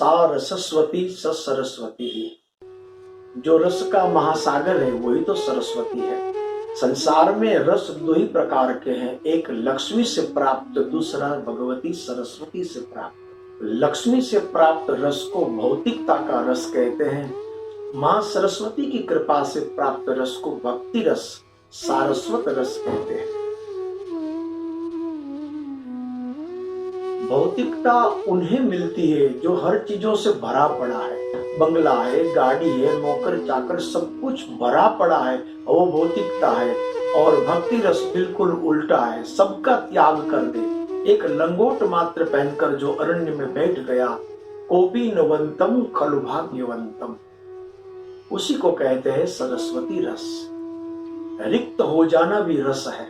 सा रसस्वती स सरस्वती ही। जो रस का महासागर है वही तो सरस्वती है। संसार में रस दो ही प्रकार के हैं, एक लक्ष्मी से प्राप्त, दूसरा भगवती सरस्वती से प्राप्त। लक्ष्मी से प्राप्त रस को भौतिकता का रस कहते हैं। मां सरस्वती की कृपा से प्राप्त रस को भक्ति रस, सारस्वत रस कहते हैं। भौतिकता उन्हें मिलती है जो हर चीजों से भरा पड़ा है, बंगला है, गाड़ी है, नौकर चाकर, सब कुछ भरा पड़ा है, वो भौतिकता है। और भक्ति रस बिल्कुल उल्टा है, सबका त्याग कर दे। एक लंगोट मात्र पहनकर जो अरण्य में बैठ गया, कोपी नवंतम खलु भाग्यवंतम, उसी को कहते हैं सरस्वती रस। रिक्त हो जाना भी रस है।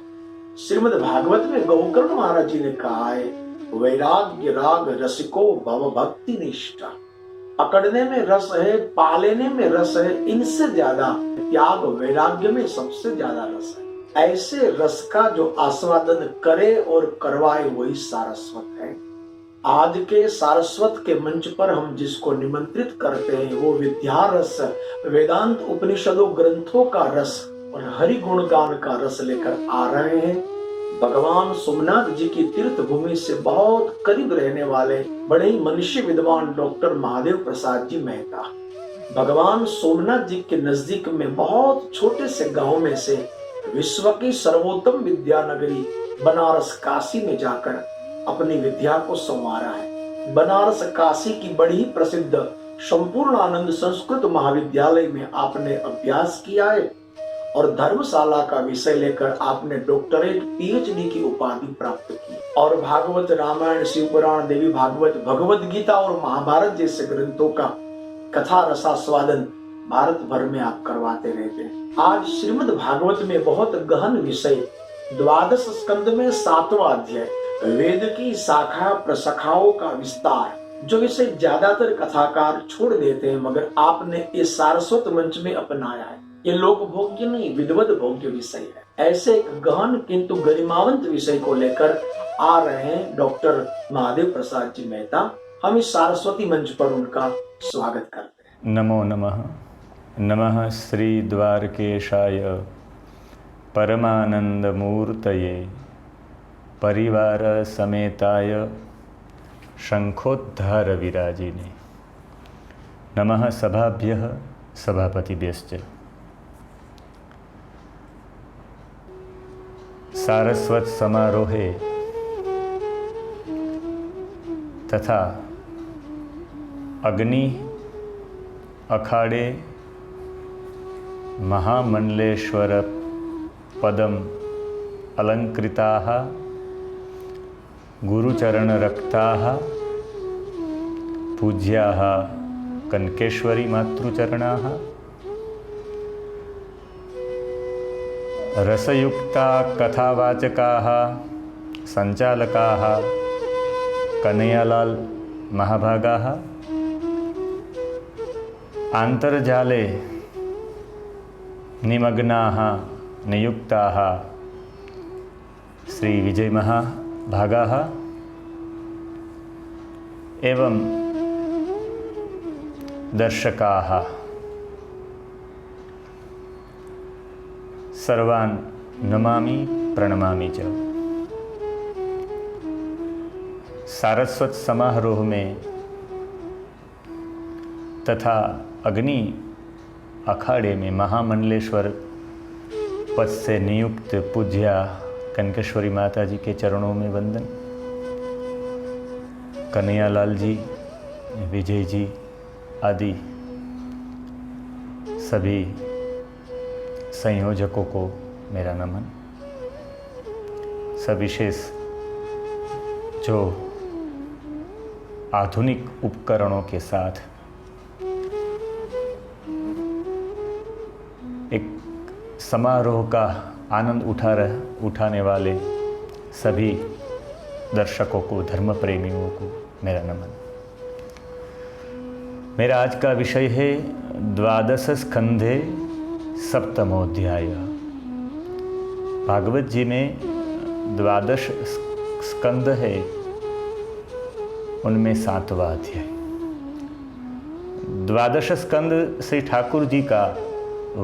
श्रीमद् भागवत में गोकर्ण महाराज जी ने कहा है, वैराग्य राग रसिको भव भक्ति निष्ठा। पकड़ने में रस है, पालेने में रस है, इनसे ज्यादा त्याग वैराग्य में सबसे ज्यादा रस है। ऐसे रस का जो आस्वादन करे और करवाए वही सारस्वत है। आज के सारस्वत के मंच पर हम जिसको निमंत्रित करते हैं वो विद्या रस, वेदांत उपनिषदों ग्रंथों का रस और हरि गुणगान का रस लेकर आ रहे हैं। भगवान सोमनाथ जी की तीर्थ भूमि से बहुत करीब रहने वाले बड़े ही मनुष्य विद्वान डॉक्टर महादेव प्रसाद जी मेहता, भगवान सोमनाथ जी के नजदीक में बहुत छोटे से गांव में से विश्व की सर्वोत्तम विद्या नगरी बनारस काशी में जाकर अपनी विद्या को संवारा है। बनारस काशी की बड़ी ही प्रसिद्ध संपूर्ण आनंद संस्कृत महाविद्यालय में आपने अभ्यास किया है और धर्मशाला का विषय लेकर आपने डॉक्टरेट पीएचडी की उपाधि प्राप्त की। और भागवत, रामायण, शिव पुराण, देवी भागवत, भगवत गीता और महाभारत जैसे ग्रंथों का कथा रसास्वादन भारत भर में आप करवाते रहते हैं। आज श्रीमद् भागवत में बहुत गहन विषय, द्वादश स्कंद में 7वां अध्याय, वेद की शाखा प्रशाखाओं का विस्तार, जो विषय ज्यादातर कथाकार छोड़ देते हैं, मगर आपने इस सारस्वत मंच में अपनाया है। ये लोक भोग्य नहीं, विद्वत भोग्य विषय है। ऐसे एक गहन किंतु गरिमावंत विषय को लेकर आ रहे हैं डॉक्टर महादेव प्रसाद जी मेहता। हम इस सारस्वती मंच पर उनका स्वागत करते हैं। नमो नमः। नमः श्री द्वारकेशाय परमानंद मूर्तये परिवार समेताय शंखोद्धार विराजिने। नमः सभाभ्यः सभापतिभ्यश्च। सारस्वत समारोहे तथा अग्नि अखाड़े महामंडलेश्वर पदम अलंकृताः गुरुचरण रक्ताः पूज्याः कनकेश्वरी मातृचरणाः रसयुक्ता कथावाचकाः संचालकाः कन्हैयालाल महाभागाः आंतर्जाले निमग्नाः नियुक्ताः श्री विजय महाभागाः एवं दर्शकाः सर्वान् नमामि प्रणमामि च। सारस्वत समारोह में तथा अग्नि अखाड़े में महामंडलेश्वर पद से नियुक्त पूज्या कनकेश्वरी माता जी के चरणों में वंदन। कन्हैयालाल जी, विजय जी आदि सभी संयोजकों को मेरा नमन। सविशेष जो आधुनिक उपकरणों के साथ एक समारोह का आनंद उठाने वाले सभी दर्शकों को, धर्म प्रेमियों को मेरा नमन। मेरा आज का विषय है द्वादश स्कंधे सप्तमोध्याय। भागवत जी में द्वादश स्कंद है, उनमें 7वां अध्याय। द्वादश स्कंद श्री ठाकुर जी का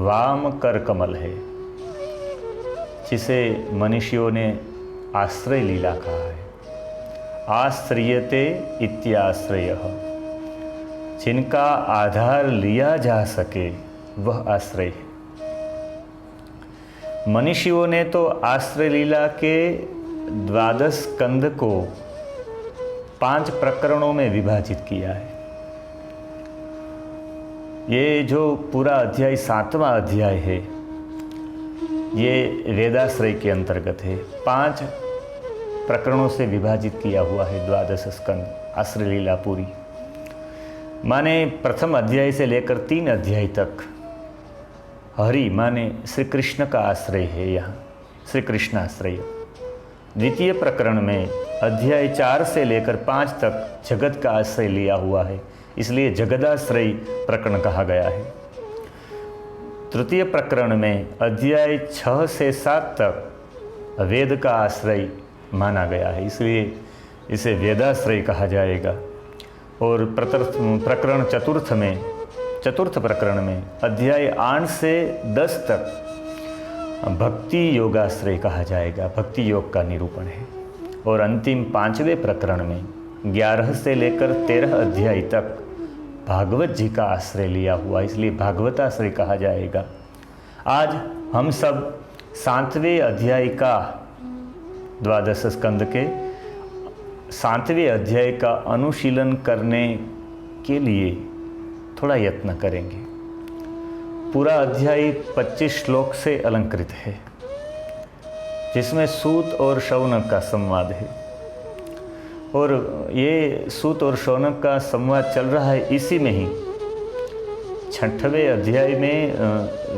वाम कर कमल है, जिसे मनीषियों ने आश्रय लीला कहा है। आश्रयते इत्याश्रय, जिनका आधार लिया जा सके वह आश्रय है। मनीषियों ने तो आश्रय लीला के द्वादश स्कंद को 5 प्रकरणों में विभाजित किया है। ये जो पूरा अध्याय 7वां अध्याय है, ये वेदाश्रय के अंतर्गत है। 5 प्रकरणों से विभाजित किया हुआ है द्वादश स्कंद, आश्रय लीला पूरी। माने प्रथम अध्याय से लेकर 3 अध्याय तक हरि माने श्री कृष्ण का आश्रय है। यहाँ श्री कृष्ण आश्रय। द्वितीय प्रकरण में अध्याय 4 से लेकर 5 तक जगत का आश्रय लिया हुआ है, इसलिए जगदाश्रय प्रकरण कहा गया है। तृतीय प्रकरण में अध्याय 6 से 7 तक वेद का आश्रय माना गया है, इसलिए इसे वेदाश्रय कहा जाएगा। और प्रकरण चतुर्थ प्रकरण में अध्याय 8 से 10 तक भक्ति योगाश्रय कहा जाएगा, भक्ति योग का निरूपण है। और अंतिम 5वें प्रकरण में 11 से लेकर 13 अध्याय तक भागवत जी का आश्रय लिया हुआ, इसलिए भागवताश्रय कहा जाएगा। आज हम सब 7वें अध्याय का द्वादश स्कंद के 7वें अध्याय का अनुशीलन करने के लिए थोड़ा यत्न करेंगे। पूरा अध्याय 25 श्लोक से अलंकृत है, जिसमें सूत और शौनक का संवाद है। और ये सूत और शौनक का संवाद चल रहा है, इसी में ही 6वें अध्याय में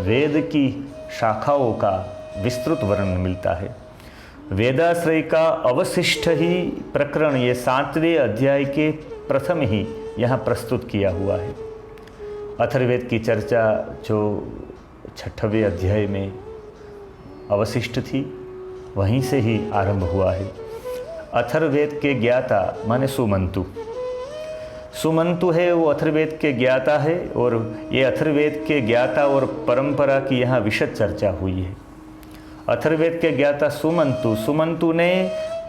वेद की शाखाओं का विस्तृत वर्णन मिलता है। वेदाश्रय का अवशिष्ट ही प्रकरण ये 7वें अध्याय के प्रथम ही यहाँ प्रस्तुत किया हुआ है। अथर्ववेद की चर्चा जो 6वें अध्याय में अवशिष्ट थी, वहीं से ही आरंभ हुआ है। अथर्ववेद के ज्ञाता माने सुमंतु है, वो अथर्ववेद के ज्ञाता है। और ये अथर्ववेद के ज्ञाता और परंपरा की यहाँ विशद चर्चा हुई है। अथर्ववेद के ज्ञाता सुमंतु ने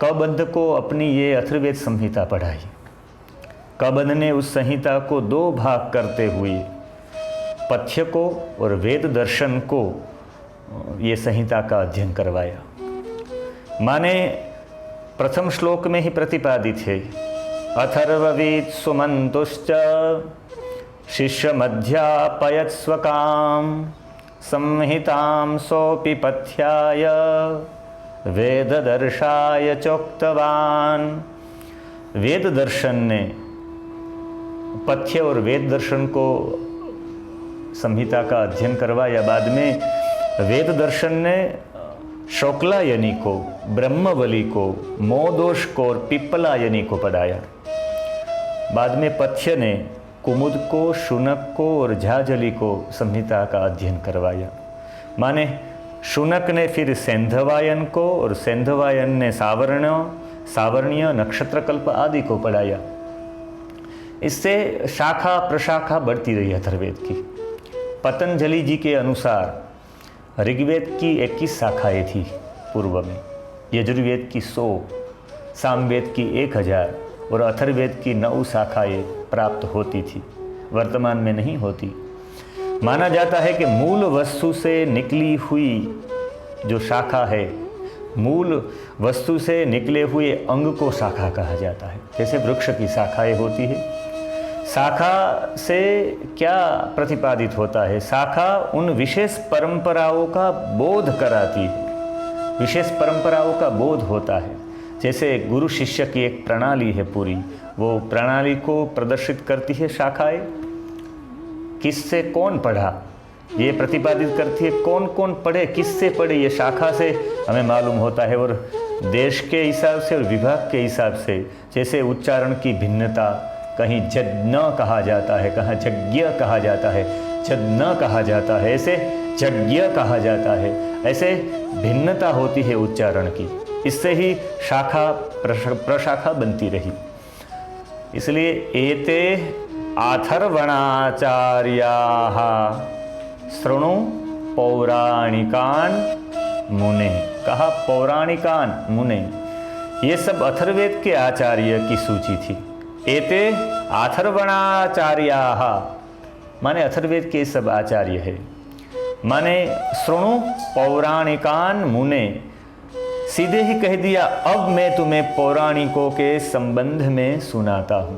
कबंध को अपनी ये अथर्ववेद संहिता पढ़ाई। कबंध ने उस संहिता को 2 भाग करते हुए पथ्य को और वेद दर्शन को ये संहिता का अध्ययन करवाया। माने प्रथम श्लोक में ही प्रतिपादित है, अथर्ववेद सुमंतुश्च शिष्यमध्यापयत् स्वकाम संहितां सोऽपि पथ्याय वेददर्शाय चोक्तवान्। वेद दर्शन ने पथ्य और वेद दर्शन को संहिता का अध्ययन करवाया। बाद में वेद दर्शन ने शौक्लायनी को, ब्रह्मवली को, मोदोष को और पिप्पलायनी को पढ़ाया। बाद में पथ्य ने कुमुद को, शुनक को और झाझली को संहिता का अध्ययन करवाया। माने शुनक ने फिर सेंधवायन को और सेंधवायन ने सावर्ण्य, नक्षत्रकल्प आदि को पढ़ाया। इससे शाखा प्रशाखा बढ़ती रही अथर्ववेद की। पतंजलि जी के अनुसार ऋग्वेद की 21 शाखाएँ थी पूर्व में, यजुर्वेद की 100, सामवेद की 1000 और अथर्ववेद की 9 शाखाएँ प्राप्त होती थी, वर्तमान में नहीं होती। माना जाता है कि मूल वस्तु से निकली हुई जो शाखा है, मूल वस्तु से निकले हुए अंग को शाखा कहा जाता है। जैसे वृक्ष की शाखाएँ होती है, शाखा से क्या प्रतिपादित होता है? शाखा उन विशेष परंपराओं का बोध कराती है, विशेष परंपराओं का बोध होता है। जैसे गुरु शिष्य की एक प्रणाली है पूरी, वो प्रणाली को प्रदर्शित करती है शाखाएं। किससे कौन पढ़ा ये प्रतिपादित करती है, कौन कौन पढ़े, किससे पढ़े, ये शाखा से हमें मालूम होता है। और देश के हिसाब से और विभाग के हिसाब से, जैसे उच्चारण की भिन्नता, कहीं जज्ञ कहा जाता है, कहाँ यज्ञ कहा जाता है, जज्ञ कहा जाता है, ऐसे यज्ञ कहा जाता है, ऐसे भिन्नता होती है उच्चारण की। इससे ही शाखा प्रशाखा बनती रही। इसलिए एते आथर्वणाचार्याः शृणु पौराणिकान मुने। कहा पौराणिकान मुने, ये सब अथर्ववेद के आचार्य की सूची थी। एते अथर्वणाचार्याः माने अथर्ववेद के सब आचार्य है। माने शृणु पौराणिकान मुने, सीधे ही कह दिया अब मैं तुम्हें पौराणिकों के संबंध में सुनाता हूँ।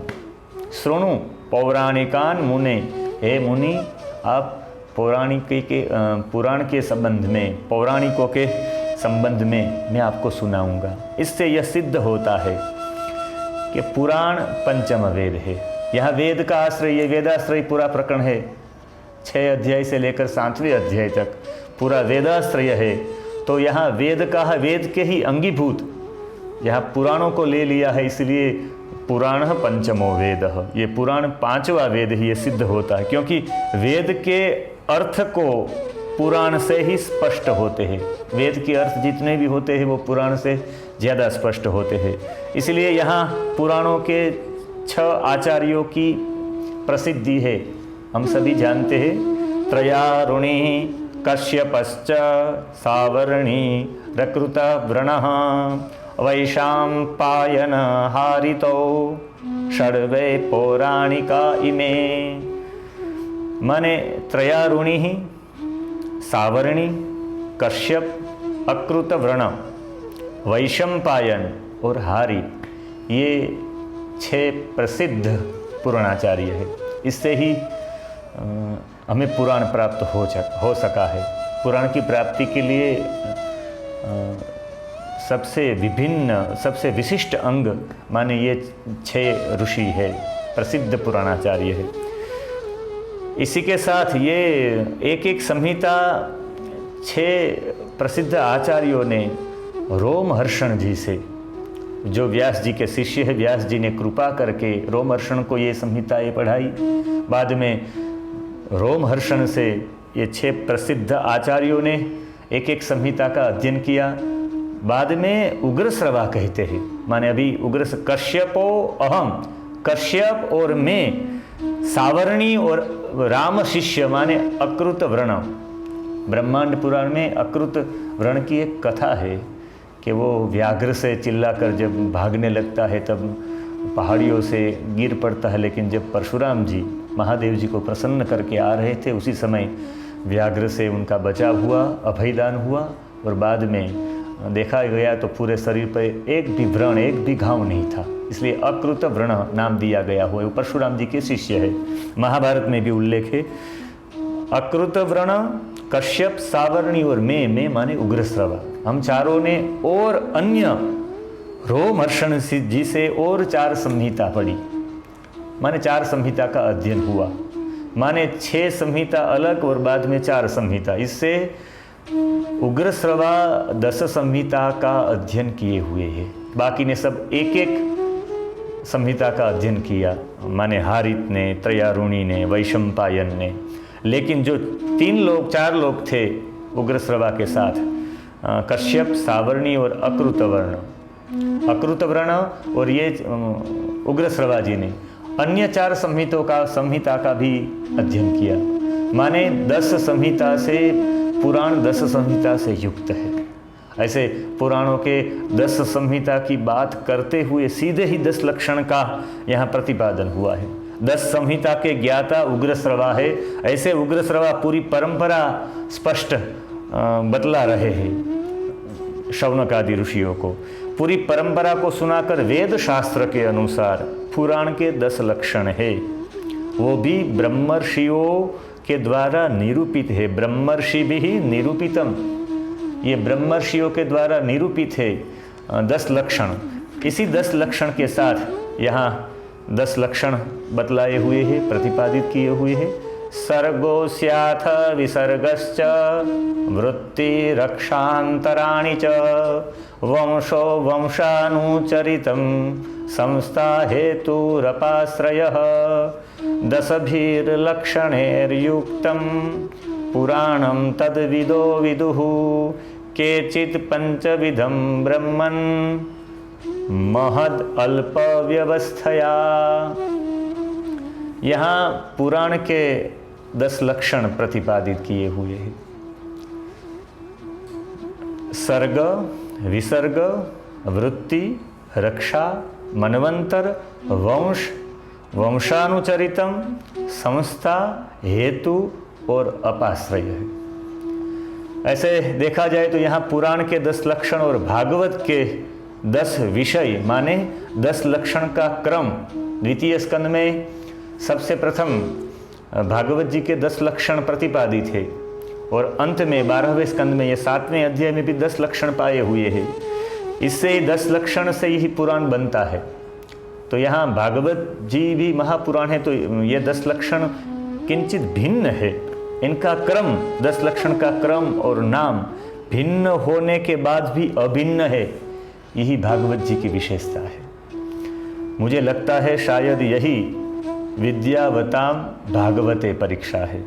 शृणु पौराणिकान मुने, हे मुनि आप पुराण के संबंध में, पौराणिकों के संबंध में मैं आपको सुनाऊंगा। इससे यह सिद्ध होता है कि पुराण पंचम वेद है। यहाँ वेद का आश्रय, ये वेदाश्रय पूरा प्रकरण है, 6 अध्याय से लेकर 7वें अध्याय तक पूरा वेदाश्रय है। तो यहाँ वेद का, वेद के ही अंगीभूत यहाँ पुराणों को ले लिया है, इसलिए पुराण पंचमो वेद, ये पुराण 5वां वेद ही ये सिद्ध होता है, क्योंकि वेद के अर्थ को पुराण से ही स्पष्ट होते हैं। वेद के अर्थ जितने भी होते हैं वो पुराण से ज़्यादा स्पष्ट होते हैं। इसलिए यहाँ पुराणों के 6 आचार्यों की प्रसिद्धि है, हम सभी जानते हैं। त्रयारुणि कश्यपश्च सावर्णी रकृतव्रणः वैशाम्पायन हारितो षड्वे पौराणिका इमे। माने त्रयारुणि सावर्णी कश्यप अकृतव्रण वैशंपायन और हारी, ये 6 प्रसिद्ध पुराणाचार्य है। इससे ही हमें पुराण प्राप्त हो सका है। पुराण की प्राप्ति के लिए सबसे विभिन्न, सबसे विशिष्ट अंग माने ये 6 ऋषि है, प्रसिद्ध पुराणाचार्य है। इसी के साथ ये एक संहिता 6 प्रसिद्ध आचार्यों ने रोमहर्षण जी से, जो व्यास जी के शिष्य है, व्यास जी ने कृपा करके रोमहर्षण को ये संहिताएं पढ़ाई। बाद में रोमहर्षण से ये 6 प्रसिद्ध आचार्यों ने एक संहिता का अध्ययन किया। बाद में उग्रश्रवा कहते हैं, माने अभी कश्यपो अहम, कश्यप और मैं, सावर्णी और राम शिष्य माने अकृत व्रण। ब्रह्मांड पुराण में अकृत व्रण की एक कथा है कि वो व्याघ्र से चिल्लाकर जब भागने लगता है तब पहाड़ियों से गिर पड़ता है, लेकिन जब परशुराम जी महादेव जी को प्रसन्न करके आ रहे थे उसी समय व्याघ्र से उनका बचाव हुआ, अभयदान हुआ। और बाद में देखा गया तो पूरे शरीर पर एक भी व्रण, एक भी घाव नहीं था, इसलिए अकृत व्रण नाम दिया गया हुआ। वो परशुराम जी के शिष्य है, महाभारत में भी उल्लेख है। अकृत व्रण, कश्यप, सावर्णी और मैं माने उग्रश्रवा, हम चारों ने और अन्य रोमहर्षण जी से और 4 संहिता पढ़ी, माने 4 संहिता का अध्ययन हुआ। माने 6 संहिता अलग और बाद में 4 संहिता। इससे उग्रश्रवा 10 संहिता का अध्ययन किए हुए हैं, बाकी ने सब एक संहिता का अध्ययन किया, माने हारित ने, त्रयारुणी ने, वैशंपायन ने। लेकिन जो 4 लोग थे उग्रश्रवा के साथ, कश्यप, सावर्णी और अकृतवर्ण और ये उग्रश्रवा जी ने अन्य 4 संहिता का भी अध्ययन किया। माने 10 संहिता से पुराण 10 संहिता से युक्त है। ऐसे पुराणों के 10 संहिता की बात करते हुए सीधे ही 10 लक्षण का यहाँ प्रतिपादन हुआ है। 10 संहिता के ज्ञाता उग्रश्रवा है। ऐसे उग्रश्रवा पूरी परंपरा स्पष्ट बतला रहे हैं शौनक आदि ऋषियों को। पूरी परंपरा को सुनाकर वेद शास्त्र के अनुसार पुराण के 10 लक्षण है, वो भी ब्रह्मर्षियों के द्वारा निरूपित है। ब्रह्मर्षि भी निरूपितम, ये ब्रह्मर्षियों के द्वारा निरूपित है 10 लक्षण। इसी 10 लक्षण के साथ यहाँ 10 लक्षण बतलाए हुए हैं, प्रतिपादित किए हुए हैं। सर्गो स्याथ विसर्गश्च वृत्ति रक्षांतराणि च वंशो वंशानुचरितं संस्था हेतुरपाश्रयः 10 पुराणं तद्विदो विदुः केचित् 5 ब्रह्मन् महद अल्प व्यवस्थया। यहाँ पुराण के 10 लक्षण प्रतिपादित किए हुए हैं। सर्ग, विसर्ग, वृत्ति, रक्षा, मनवंतर, वंश, वंशानुचरितम, संस्था, हेतु और अपाश्रय है। ऐसे देखा जाए तो यहाँ पुराण के 10 लक्षण और भागवत के 10 विषय माने 10 लक्षण का क्रम। द्वितीय स्कंद में सबसे प्रथम भागवत जी के 10 लक्षण प्रतिपादित है और अंत में 12वें स्कंद में, ये 7वें अध्याय में भी 10 लक्षण पाए हुए हैं। इससे 10 लक्षण से ही पुराण बनता है। तो यहाँ भागवत जी भी महापुराण है, तो ये 10 लक्षण किंचित भिन्न है। इनका क्रम, 10 लक्षण का क्रम और नाम भिन्न होने के बाद भी अभिन्न है। यही भागवत जी की विशेषता है। मुझे लगता है शायद यही विद्यावताम भागवते परीक्षा है।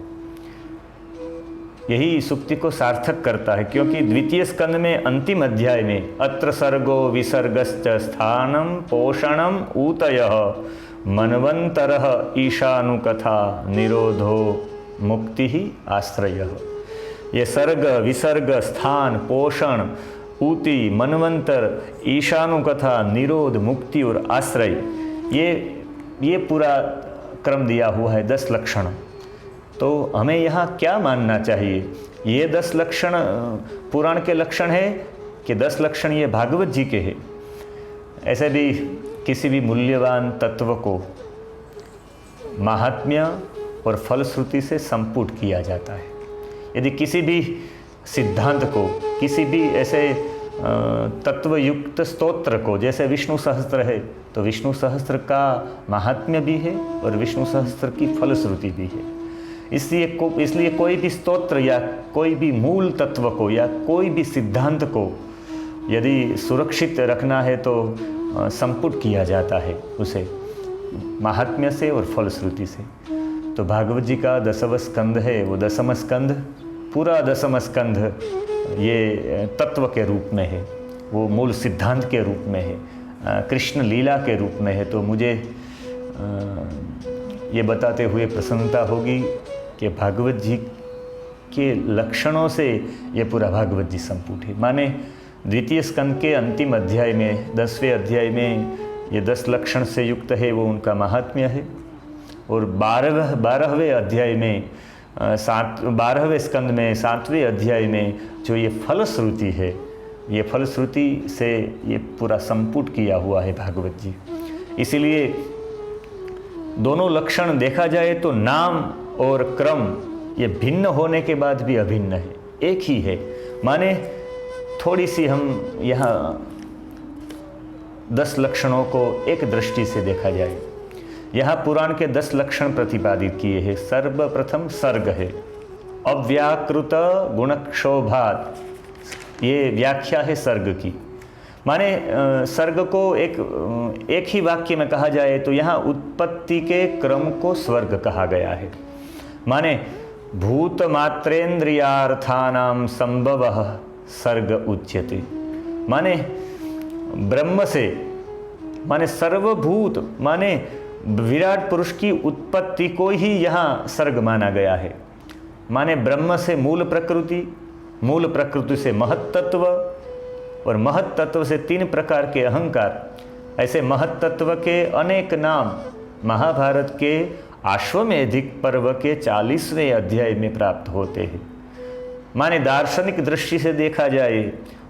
यही सुक्ति को सार्थक करता है, क्योंकि द्वितीय स्कंद में अंतिम अध्याय में अत्र सर्गो विसर्गश्च स्थानम पोषणम ऊतयः मनवंतरः ईशानुकथा निरोधो मुक्ति ही आश्रय। ये सर्ग, विसर्ग, स्थान, पोषण, ऊति, मनवंतर, ईशानुकथा, निरोध, मुक्ति और आश्रय, ये पूरा क्रम दिया हुआ है 10 लक्षण। तो हमें यहाँ क्या मानना चाहिए? ये 10 लक्षण पुराण के लक्षण है कि 10 लक्षण ये भागवत जी के हैं? ऐसे भी किसी भी मूल्यवान तत्व को महात्म्य और फलश्रुति से संपुट किया जाता है। यदि किसी भी सिद्धांत को, किसी भी ऐसे तत्वयुक्त स्तोत्र को, जैसे विष्णु सहस्त्र है तो विष्णु सहस्त्र का महात्म्य भी है और विष्णु सहस्त्र की फलश्रुति भी है। इसलिए कोई भी स्तोत्र या कोई भी मूल तत्व को या कोई भी सिद्धांत को यदि सुरक्षित रखना है तो संपुट किया जाता है उसे महात्म्य से और फलश्रुति से। तो भागवत जी का 10वां स्कंद है, वो 10वां स्कंद, पूरा 10वां स्कंद ये तत्व के रूप में है, वो मूल सिद्धांत के रूप में है, कृष्ण लीला के रूप में है। तो मुझे ये बताते हुए प्रसन्नता होगी कि भागवत जी के लक्षणों से ये पूरा भागवत जी संपुट है। माने द्वितीय स्कंद के अंतिम अध्याय में, 10वें अध्याय में ये 10 लक्षण से युक्त है, वो उनका महात्म्य है। और 12वें अध्याय में 12वें स्कंद में 7वें अध्याय में जो ये फलश्रुति है, ये फलश्रुति से ये पूरा संपुट किया हुआ है भागवत जी। इसीलिए दोनों लक्षण देखा जाए तो नाम और क्रम ये भिन्न होने के बाद भी अभिन्न है, एक ही है। माने थोड़ी सी हम यहाँ 10 लक्षणों को एक दृष्टि से देखा जाए। यहाँ पुराण के 10 लक्षण प्रतिपादित किए हैं। सर्वप्रथम सर्ग है, अव्याकृत गुणक्षोभात, ये व्याख्या है सर्ग की। माने सर्ग को एक ही वाक्य में कहा जाए तो यहाँ उत्पत्ति के क्रम को स्वर्ग कहा गया है। माने भूत मात्रेन्द्रियार्थानाम संभवः सर्ग उच्यते। माने ब्रह्म से, माने सर्वभूत, माने विराट पुरुष की उत्पत्ति को ही यहाँ सर्ग माना गया है। माने ब्रह्म से मूल प्रकृति, मूल प्रकृति से महत्तत्व और महत्तत्व से 3 प्रकार के अहंकार। ऐसे महत्तत्व के अनेक नाम महाभारत के अश्वमेधिक पर्व के 40वें अध्याय में प्राप्त होते हैं। माने दार्शनिक दृष्टि से देखा जाए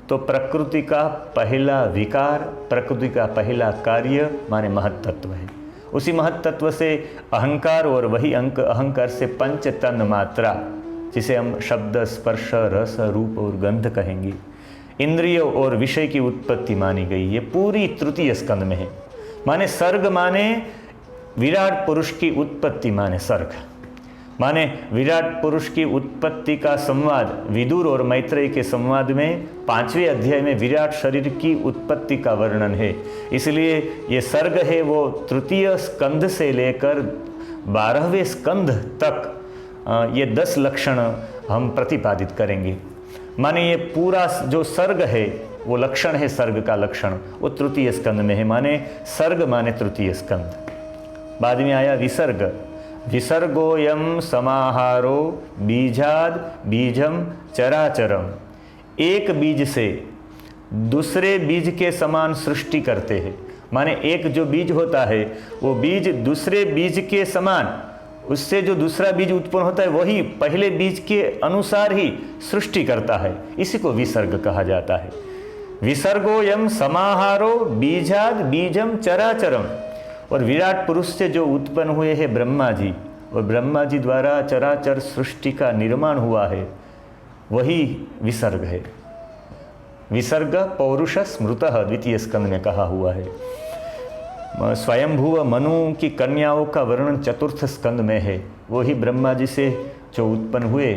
तो प्रकृति का पहला विकार, प्रकृति का पहला कार्य माने महत्तत्व है। उसी महत्तत्व से अहंकार और वही अहंकार से पंच तन मात्रा, जिसे हम शब्द, स्पर्श, रस, रूप और गंध कहेंगे, इंद्रियों और विषय की उत्पत्ति मानी गई। ये पूरी तृतीय स्कंद में है। माने सर्ग माने विराट पुरुष की उत्पत्ति, माने सर्ग माने विराट पुरुष की उत्पत्ति का संवाद। विदुर और मैत्रेय के संवाद में 5वें अध्याय में विराट शरीर की उत्पत्ति का वर्णन है। इसलिए ये सर्ग है वो तृतीय स्कंध से लेकर 12वें स्कंध तक ये 10 लक्षण हम प्रतिपादित करेंगे। माने ये पूरा जो सर्ग है वो लक्षण है, सर्ग का लक्षण वो तृतीय स्कंद में है। माने सर्ग माने तृतीय स्कंद। बाद में आया विसर्ग। विसर्गोयम समाहारो बीजाद बीजम चराचरम। एक बीज से दूसरे बीज के समान सृष्टि करते हैं। माने एक जो बीज होता है वो बीज दूसरे बीज के समान, उससे जो दूसरा बीज उत्पन्न होता है वही पहले बीज के अनुसार ही सृष्टि करता है। इसी को विसर्ग कहा जाता है। विसर्गोयम समाहारो बीजाद बीजम चराचरम। और विराट पुरुष से जो उत्पन्न हुए हैं ब्रह्मा जी, और ब्रह्मा जी द्वारा चराचर सृष्टि का निर्माण हुआ है, वही विसर्ग है। विसर्ग पौरुष स्मृतः द्वितीय स्कंद में कहा हुआ है। स्वयंभुव मनु की कन्याओं का वर्णन चतुर्थ स्कंद में है। वही ब्रह्मा जी से जो उत्पन्न हुए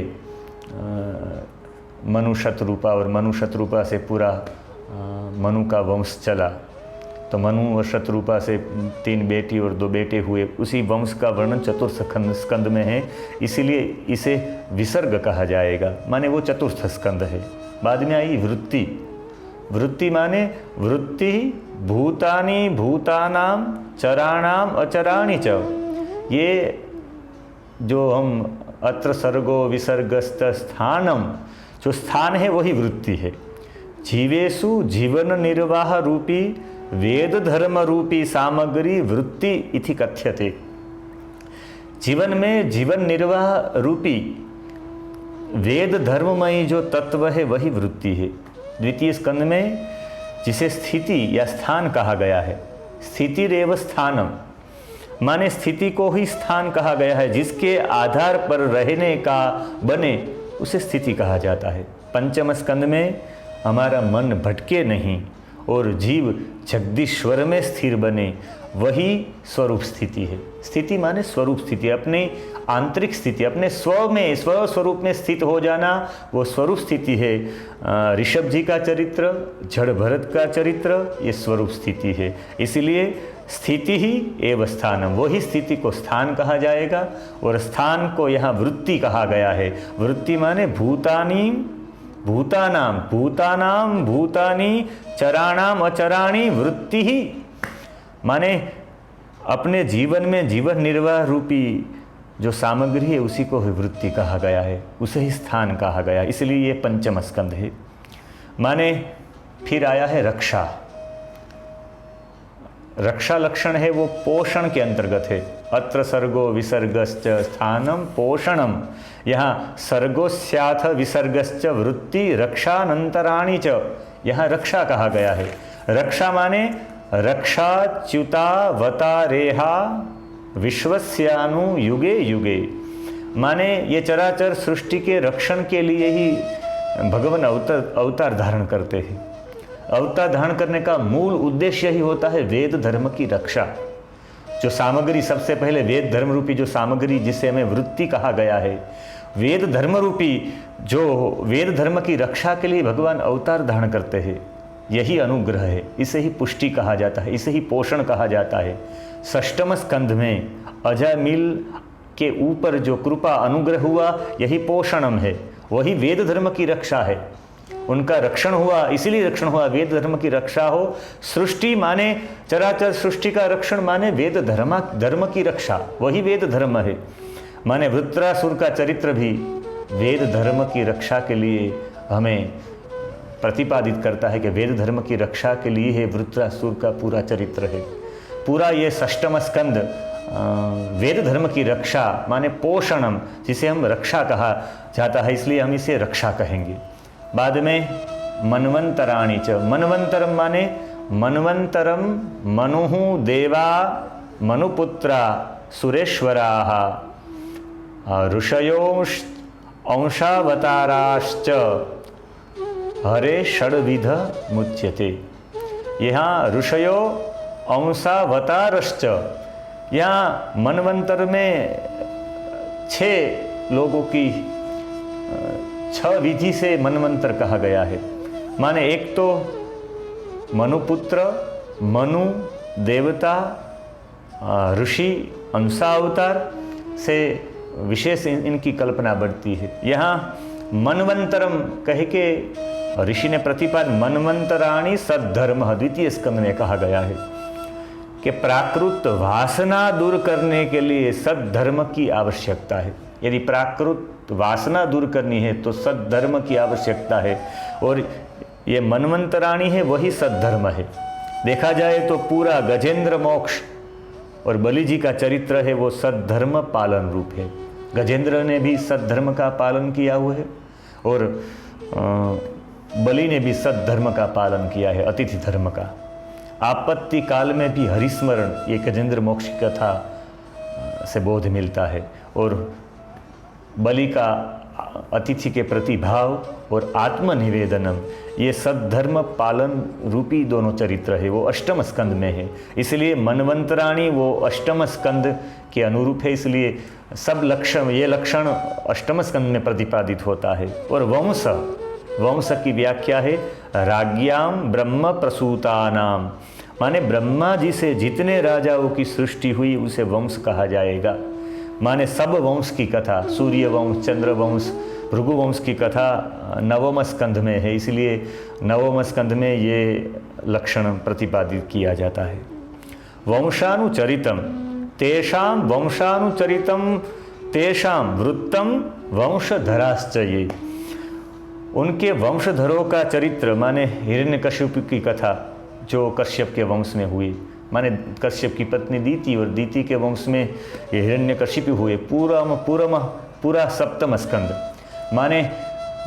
मनु शतरूपा, और मनु शतरूपा से पूरा मनु का वंश चला। तो मनु और शतरूपा से 3 बेटी और 2 बेटे हुए। उसी वंश का वर्णन चतुर्थ स्कंद में है, इसीलिए इसे विसर्ग कहा जाएगा। माने वो चतुर्थ स्कंद है। बाद में आई वृत्ति। वृत्ति माने वृत्ति भूतानि भूतानाम चराणाम अचराणि च। ये जो हम अत्र सर्गो विसर्गस्त स्थानम, जो स्थान है वही वृत्ति है। जीवेषु जीवन निर्वाह रूपी वेद धर्म रूपी सामग्री वृत्ति इति कथ्यते। जीवन में जीवन निर्वाह रूपी वेद धर्ममयी जो तत्व है वही वृत्ति है। द्वितीय स्कंद में जिसे स्थिति या स्थान कहा गया है, स्थितिरेव स्थानम, माने स्थिति को ही स्थान कहा गया है। जिसके आधार पर रहने का बने उसे स्थिति कहा जाता है। पंचम स्कंद में हमारा मन भटके नहीं और जीव जगदीश्वर में स्थिर बने, वही स्वरूप स्थिति है। स्थिति माने स्वरूप स्थिति, अपनी आंतरिक स्थिति, अपने स्व में, स्व स्वरूप में स्थित हो जाना, वो स्वरूप स्थिति है। ऋषभ जी का चरित्र, जड़ भरत का चरित्र, ये स्वरूप स्थिति है। इसलिए स्थिति ही एव स्थानम, वही स्थिति को स्थान कहा जाएगा। और स्थान को यहाँ वृत्ति कहा गया है। वृत्ति माने भूतानी भूतानाम, भूतानाम भूतानी चराणाम अचराणी वृत्ति ही, माने अपने जीवन में जीवन निर्वाह रूपी जो सामग्री है उसी को वृत्ति कहा गया है, उसे ही स्थान कहा गया, इसलिए ये पंचम स्कंद है। माने फिर आया है रक्षा। रक्षा लक्षण है वो पोषण के अंतर्गत है। अत्र सर्गो विसर्गश्च स्थानम पोषणम, यहाँ सर्गोस्याथ विसर्गश्च वृत्ति रक्षानंतराणि च, यहाँ रक्षा कहा गया है। रक्षा माने रक्षाच्युतावतारेहा विश्वस्यानु युगे युगे, माने ये चराचर सृष्टि के रक्षण के लिए ही भगवान अवतार धारण करते हैं। अवतार धारण करने का मूल उद्देश्य ही होता है वेद धर्म की रक्षा। जो सामग्री, सबसे पहले वेद धर्म रूपी जो सामग्री जिसे हमें वृत्ति कहा गया है, वेद धर्म रूपी जो वेद धर्म की रक्षा के लिए भगवान अवतार धारण करते हैं, यही अनुग्रह है। इसे ही पुष्टि कहा जाता है, इसे ही पोषण कहा जाता है। षष्ठम स्कंध में अजामिल के ऊपर जो कृपा अनुग्रह हुआ, यही पोषणम है, वही वेद धर्म की रक्षा है। उनका रक्षण हुआ, इसीलिए रक्षण हुआ, वेद धर्म की रक्षा हो। सृष्टि माने चराचर सृष्टि का रक्षण माने वेद धर्म की रक्षा, वही वेद धर्म है। माने वृत्रासुर का चरित्र भी वेद धर्म की रक्षा के लिए हमें प्रतिपादित करता है कि वेद धर्म की रक्षा के लिए है वृत्रासुर का पूरा चरित्र है। पूरा ये षष्ठम स्कंद वेद धर्म की रक्षा माने पोषणम, जिसे हम रक्षा कहा जाता है, इसलिए हम इसे रक्षा कहेंगे। बाद में मनवंतराणि च, मनवंतरम माने मनवंतरम मनुः देवा मनुपुत्रा सुरेश्वराः ऋषयोंश अंशावताराश्च हरे षड्विध मुच्यते। यहाँ ऋषयो अंशावतारश्च, यहाँ मनवंतर में 6 लोगों की 6 विधि से मनवंतर कहा गया है। माने एक तो मनुपुत्र, मनु देवता, ऋषि, अंशावतार से विशेष इनकी कल्पना बढ़ती है। यहाँ मनवंतरम कह के ऋषि ने प्रतिपाद मनवंतराणि सद्धर्म द्वितीय स्कंद में कहा गया है कि प्राकृत वासना दूर करने के लिए सद्धर्म की आवश्यकता है। यदि प्राकृत वासना दूर करनी है तो सद्धर्म की आवश्यकता है, और ये मनवंतराणी है वही सद्धर्म है। देखा जाए तो पूरा गजेंद्र मोक्ष और बलि जी का चरित्र है वो सद्धर्म पालन रूप है। गजेंद्र ने भी सद्धर्म का पालन किया हुआ है और बलि ने भी सद्धर्म का पालन किया है, अतिथि धर्म का। आपत्ति काल में भी हरिस्मरण, ये गजेंद्र मोक्ष की कथा से बोध मिलता है। और बलि का अतिथि के प्रति भाव और आत्मनिवेदनम, ये सद्धर्म पालन रूपी दोनों चरित्र है, वो अष्टम स्कंद में है। इसलिए मनवंतराणी वो अष्टम स्कंद के अनुरूप है, इसलिए सब लक्षण, ये लक्षण अष्टम स्कंद में प्रतिपादित होता है। और वंश, वंश की व्याख्या है राज्ञाम ब्रह्म प्रसूतानाम, माने ब्रह्मा जी से जितने राजाओं की सृष्टि हुई उसे वंश कहा जाएगा। माने सब वंश की कथा, सूर्य वंश, चंद्र वंश, भृगु वंश की कथा नवम स्कंध में है, इसलिए नवम स्कंध में ये लक्षण प्रतिपादित किया जाता है। वंशानुचरितम तेषां वंशानुचरितम तेषां वृत्तम वंशधराश्च, ये उनके वंशधरों का चरित्र, माने हिरण्यकश्यप की कथा जो कश्यप के वंश में हुई, माने कश्यप की पत्नी दीति और दीति के वंश में ये हिरण्यकशिपु हुए। पूरा सप्तम स्कंद, माने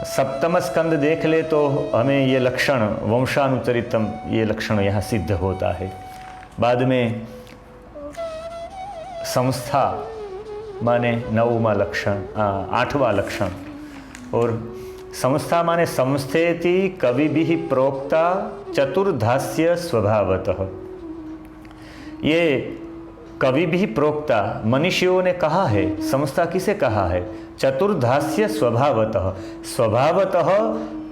सप्तम स्कंद देख ले तो हमें ये लक्षण वंशानुचरितम, ये लक्षण यहाँ सिद्ध होता है। बाद में संस्था माने नवमा लक्षण, आठवां लक्षण। और संस्था माने संस्थेति कविभिः प्रोक्ता चतुर्धास्य स्वभावतः, ये कवि भी प्रोक्ता, मनीषियों ने कहा है। संस्था किसे कहा है? चतुर्धास्य स्वभावतः, स्वभावतः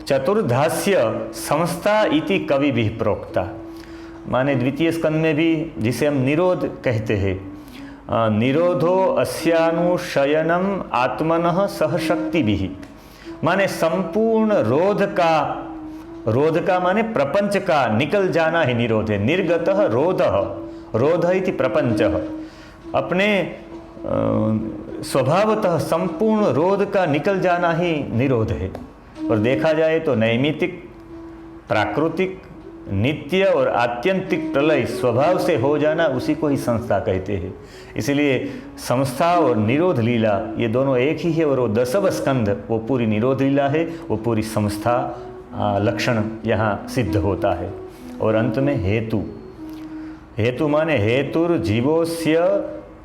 चतुर्धास्य संस्था इति कवि भी प्रोक्ता। माने द्वितीय स्कंद में भी, जिसे हम निरोध कहते हैं, निरोधो अस्यानुशयनम आत्मनः सह शक्ति भी, माने संपूर्ण रोध का माने प्रपंच का निकल जाना ही निरोध है। निर्गतः रोधः, रोध इति प्रपंचः, अपने स्वभावतः संपूर्ण रोध का निकल जाना ही निरोध है। और देखा जाए तो नैमितिक, प्राकृतिक, नित्य और आत्यंतिक प्रलय स्वभाव से हो जाना, उसी को ही संस्था कहते हैं। इसलिए संस्था और निरोध लीला ये दोनों एक ही है, और वो दसव स्कंद वो पूरी निरोध लीला है, वो पूरी संस्था लक्षण यहाँ सिद्ध होता है। और अंत में हेतु, हेतु माने हेतुर जीवोस्य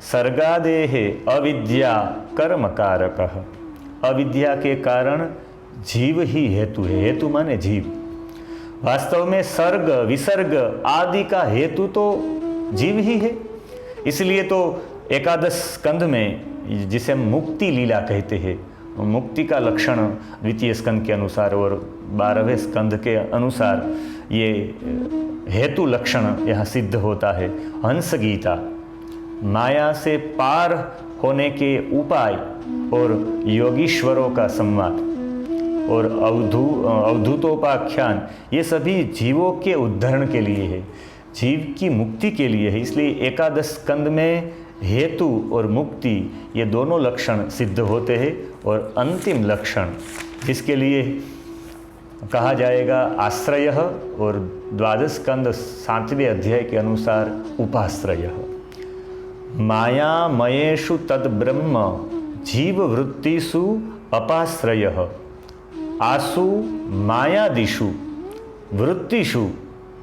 सर्गादेह अविद्या कर्म कारकः, अविद्या के कारण जीव ही हेतु है। हेतु माने जीव, वास्तव में सर्ग विसर्ग आदि का हेतु तो जीव ही है। इसलिए तो एकादश स्कंध में, जिसे मुक्ति लीला कहते हैं, मुक्ति का लक्षण द्वितीय स्कंद के अनुसार और 12वें स्कंद के अनुसार ये हेतु लक्षण यहाँ सिद्ध होता है। हंस गीता माया से पार होने के उपाय और योगीश्वरों का संवाद और अवधूतोपाख्यान, ये सभी जीवों के उद्धरण के लिए है, जीव की मुक्ति के लिए है। इसलिए एकादश स्कंद में हेतु और मुक्ति ये दोनों लक्षण सिद्ध होते हैं। और अंतिम लक्षण जिसके लिए कहा जाएगा आश्रय, और द्वादश स्कंद 7वें अध्याय के अनुसार उपाश्रय। मायामयेषु तद ब्रह्म जीव वृत्तिषु अपाश्रय, आसु मायादिषु वृत्तिषु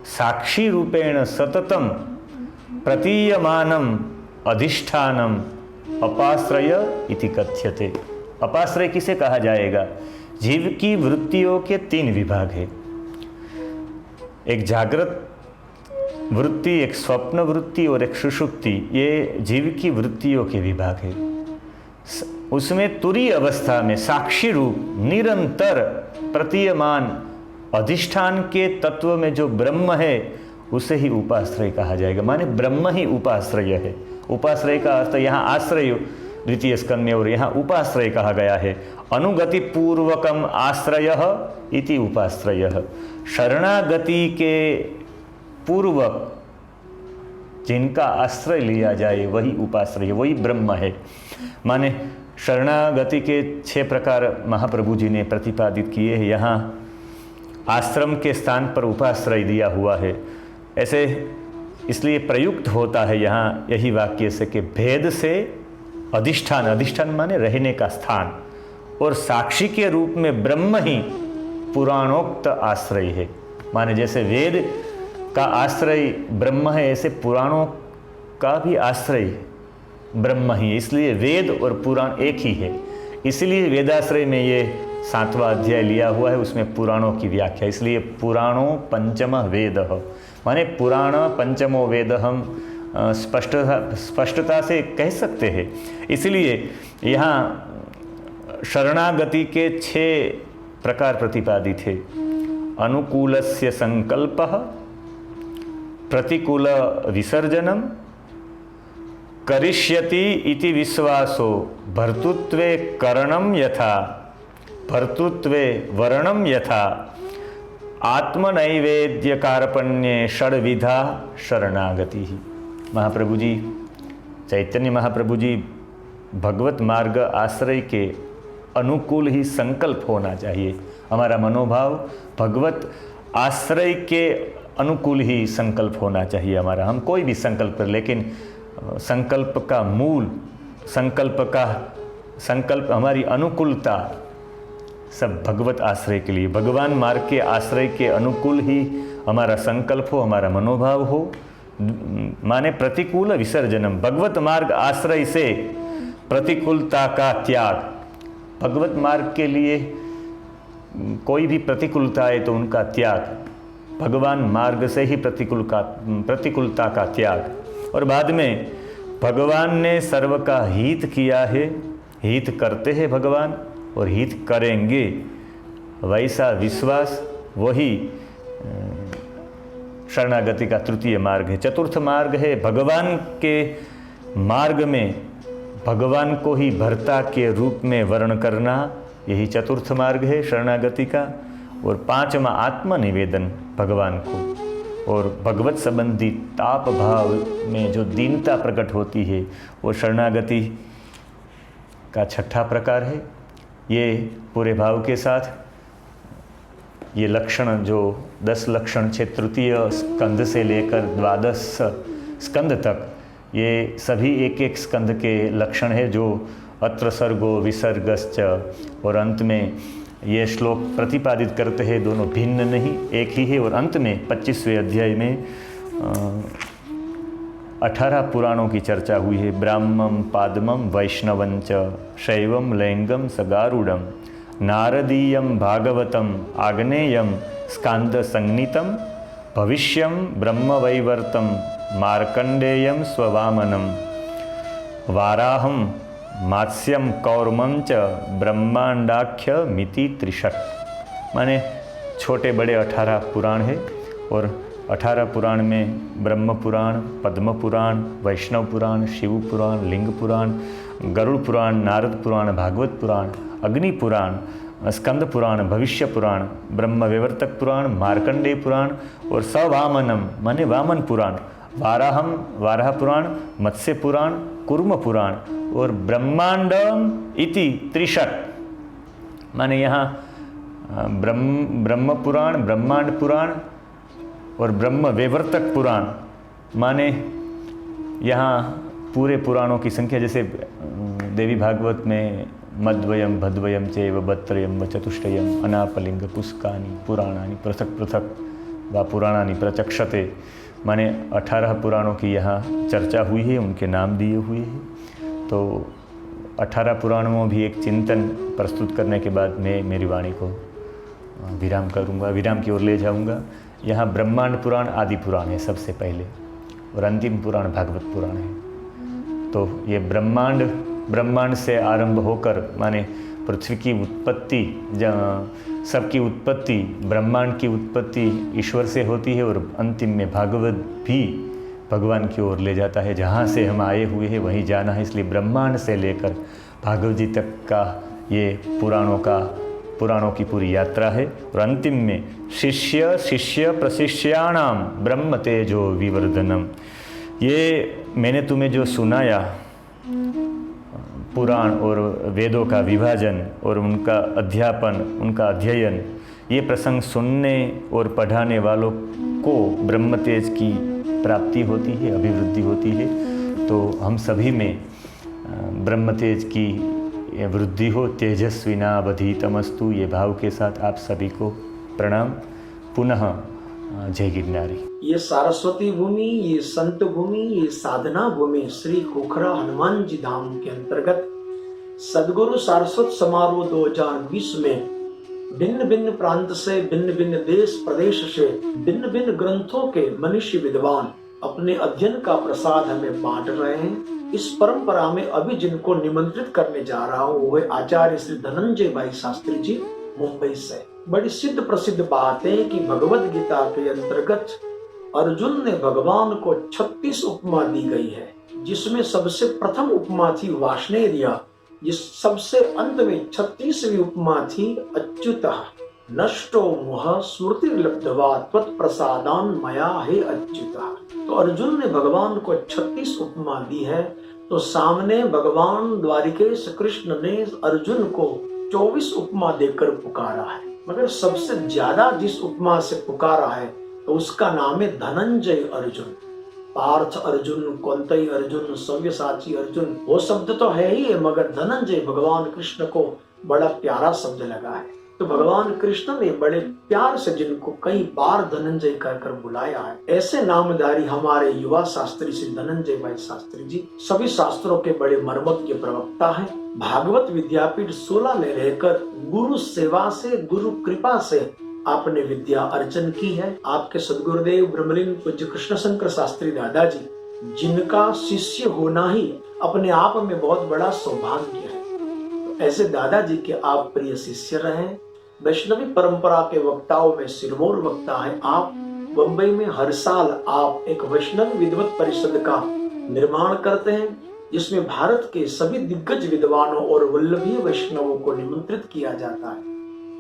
साक्षी रूपेण सततम प्रतीयमानम अधिष्ठानम अपाश्रय इति कथ्यते। अपाश्रय किसे कहा जाएगा? जीव की वृत्तियों के 3 विभाग है। एक जागृत वृत्ति, एक स्वप्न वृत्ति और एक सुषुप्ति, ये जीव की वृत्तियों के विभाग है। उसमें तुरीय अवस्था में साक्षी रूप निरंतर प्रतीयमान अधिष्ठान के तत्व में जो ब्रह्म है उसे ही उपाश्रय कहा जाएगा। माने ब्रह्म ही उपाश्रय है। उपाश्रय का अर्थ यहाँ आश्रय द्वितीय स्कंद में, और यहाँ उपाश्रय कहा गया है। अनुगति पूर्वकम आश्रय इति उपाश्रय, शरणागति के पूर्वक जिनका आश्रय लिया जाए वही उपाश्रय है, वही ब्रह्म है। माने शरणागति के 6 प्रकार महाप्रभु जी ने प्रतिपादित किए हैं। यहाँ आश्रम के स्थान पर उपाश्रय दिया हुआ है, ऐसे इसलिए प्रयुक्त होता है यहाँ यही वाक्य से कि भेद से अधिष्ठान, अधिष्ठान माने रहने का स्थान, और साक्षी के रूप में ब्रह्म ही पुराणोक्त आश्रय है। माने जैसे वेद का आश्रय ब्रह्म है, ऐसे पुराणों का भी आश्रय ब्रह्म ही है। इसलिए वेद और पुराण एक ही है। इसलिए वेदाश्रय में ये 7वां अध्याय लिया हुआ है, उसमें पुराणों की व्याख्या। इसलिए पुराणों पंचमः वेदः, माने पुराण पंचमो वेद हम स्पष्टता से कह सकते हैं। इसलिए यहाँ शरणागति के 6 प्रकार प्रतिपादित है। अनुकूलस्य संकल्पः, प्रतिकूल विसर्जनम, करिष्यति इति विश्वासो, भर्तृत्वे करणम यथा, भर्तृत्वे वरणम यथा, आत्मनैवेद्य कार्पण्ये षड्विधा शरणागति ही। महाप्रभु जी, चैतन्य महाप्रभु जी, भगवत मार्ग आश्रय के अनुकूल ही संकल्प होना चाहिए। हमारा मनोभाव भगवत आश्रय के अनुकूल ही संकल्प होना चाहिए हमारा। हम कोई भी संकल्प करें, लेकिन संकल्प का मूल, संकल्प हमारी अनुकूलता सब भगवत आश्रय के लिए, भगवान मार्ग के आश्रय के अनुकूल ही हमारा संकल्प हो, हमारा मनोभाव हो। माने प्रतिकूल विसर्जनम, भगवत मार्ग आश्रय से प्रतिकूलता का त्याग। भगवत मार्ग के लिए कोई भी प्रतिकूलता है तो उनका त्याग, भगवान मार्ग से ही प्रतिकूलता का त्याग। और बाद में भगवान ने सर्व का हित किया है, हित करते हैं भगवान और हित करेंगे, वैसा विश्वास, वही शरणागति का 3य मार्ग है। 4th मार्ग है भगवान के मार्ग में भगवान को ही भर्ता के रूप में वर्ण करना, यही 4th मार्ग है शरणागति का। और 5वां आत्मनिवेदन भगवान को, और भगवत संबंधी ताप भाव में जो दीनता प्रकट होती है वो शरणागति का 6ठा प्रकार है। ये पूरे भाव के साथ ये लक्षण जो 10 लक्षण 3य स्कंद से लेकर 12 स्कंद तक, ये सभी एक स्कंद के लक्षण है जो अत्र सर्गो विसर्गश्च, और अंत में ये श्लोक प्रतिपादित करते हैं दोनों भिन्न नहीं, एक ही है। और अंत में 25वें अध्याय में 18 पुराणों की चर्चा हुई है। ब्राह्मम पादमम वैष्णवंच शैवम लैंगम सगारूढ़म नारदीयम भागवतम आग्नेयम स्कांद संगीतम भविष्यम ब्रह्मवैवर्तम मार्कंडेयम स्ववामनम वाराहम मात्स्यम कौर्मं च ब्रह्मांडाख्य मिति त्रिषट। माने छोटे बड़े 18 पुराण है, और 18 पुराण में ब्रह्म पुराण, पद्म पुराण, वैष्णव पुराण, शिव पुराण, लिंग पुराण, गरुड़ पुराण, नारद पुराण, भागवत पुराण, अग्नि पुराण, स्कंद पुराण, भविष्य पुराण, ब्रह्म विवर्तक पुराण, मार्कंडेय पुराण और सवामनम माने वामन पुराण, वाराह पुराण, मत्स्य पुराण, कुर्म पुराण और ब्रह्मांडम इति त्रिषट। माने यहाँ ब्रह्म पुराण, ब्रह्मांड पुराण और ब्रह्म विवर्तक पुराण, माने यहाँ पूरे पुराणों की संख्या, जैसे देवी भागवत में मद्वयम भद्वयम चैव बत्रयम व चतुष्टयम अनापलिंग पुष्कानि पुराणानि पृथक पृथक व पुराणानि प्रचक्षते। माने 18 पुराणों की यहाँ चर्चा हुई है, उनके नाम दिए हुए हैं। तो 18 पुराणों में भी एक चिंतन प्रस्तुत करने के बाद मैं मेरी वाणी को विराम करूँगा, विराम की ओर ले जाऊँगा। यहाँ ब्रह्मांड पुराण आदि पुराण है सबसे पहले, और अंतिम पुराण भागवत पुराण है। तो ये ब्रह्मांड से आरंभ होकर माने पृथ्वी की उत्पत्ति, सबकी उत्पत्ति, ब्रह्मांड की उत्पत्ति ईश्वर से होती है, और अंतिम में भागवत भी भगवान की ओर ले जाता है। जहाँ से हम आए हुए हैं वहीं जाना है, इसलिए ब्रह्मांड से लेकर भागवत जी तक का ये पुराणों की पूरी यात्रा है। और अंतिम में शिष्य प्रशिष्याणाम ब्रह्म तेजो विवर्धनम, ये मैंने तुम्हें जो सुनाया, पुराण और वेदों का विभाजन और उनका अध्यापन, उनका अध्ययन, ये प्रसंग सुनने और पढ़ाने वालों को ब्रह्मतेज की प्राप्ति होती है, अभिवृद्धि होती है। तो हम सभी में ब्रह्मतेज की वृद्धि हो। तेजस्विनावधीतमस्तु, ये भाव के साथ आप सभी को प्रणाम। पुनः जय गिरनारी। ये सारस्वती भूमि, ये संत भूमि, ये साधना भूमि श्री खोखरा हनुमान जी धाम के अंतर्गत सदगुरु सारस्वत समारोह 2020 में भिन्न भिन्न प्रांत से, भिन्न भिन्न देश प्रदेश से, भिन्न भिन्न ग्रंथों के मनीषी विद्वान अपने अध्ययन का प्रसाद हमें बांट रहे हैं। इस परंपरा में अभी जिनको निमंत्रित करने जा रहा हूँ वो है आचार्य श्री धनंजय भाई शास्त्री जी, मुंबई से। बड़ी सिद्ध प्रसिद्ध बात है कि भगवत गीता के अंतर्गत अर्जुन ने भगवान को 36 उपमा दी गई है, जिसमें सबसे प्रथम उपमा थी वाष्णेर्य, जिस सबसे अंत में 36वीं उपमा थी अच्युतः नष्टो मोह स्मृतिर्लब्ध्वा त्वत्प्रसादान् मया हे अच्युतः। तो अर्जुन ने भगवान को 36 उपमा दी है। तो सामने भगवान द्वारिकेश कृष्ण ने अर्जुन को 24 उपमा देकर पुकारा है, मगर सबसे ज्यादा जिस उपमा से पुकारा है तो उसका नाम है धनंजय अर्जुन। पार्थ अर्जुन, कौंतई अर्जुन, सव्यसाची अर्जुन, वो शब्द तो है ही है, मगर धनंजय भगवान कृष्ण को बड़ा प्यारा शब्द लगा है। तो भगवान कृष्ण ने बड़े प्यार से जिनको कई बार धनंजय कहकर बुलाया है, ऐसे नामधारी हमारे युवा शास्त्री श्री धनंजय भाई शास्त्री जी सभी शास्त्रों के बड़े मर्मज्ञ प्रवक्ता हैं। भागवत विद्यापीठ 16 में रहकर गुरु सेवा से, गुरु कृपा से आपने विद्या अर्जन की है। आपके सदगुरुदेव ब्रह्मलीन पूज्य कृष्ण शंकर शास्त्री दादाजी, जिनका शिष्य होना ही अपने आप में बहुत बड़ा सौभाग्य है, तो ऐसे दादाजी के आप प्रिय शिष्य रहे। वैष्णवी परंपरा के वक्ताओं में सिरमौर वक्ता है आप। बम्बई में हर साल आप एक वैष्णव विद्वत परिषद का निर्माण करते हैं, जिसमें भारत के सभी दिग्गज विद्वानों और वल्लभीय वैष्णवों को निमंत्रित किया जाता है।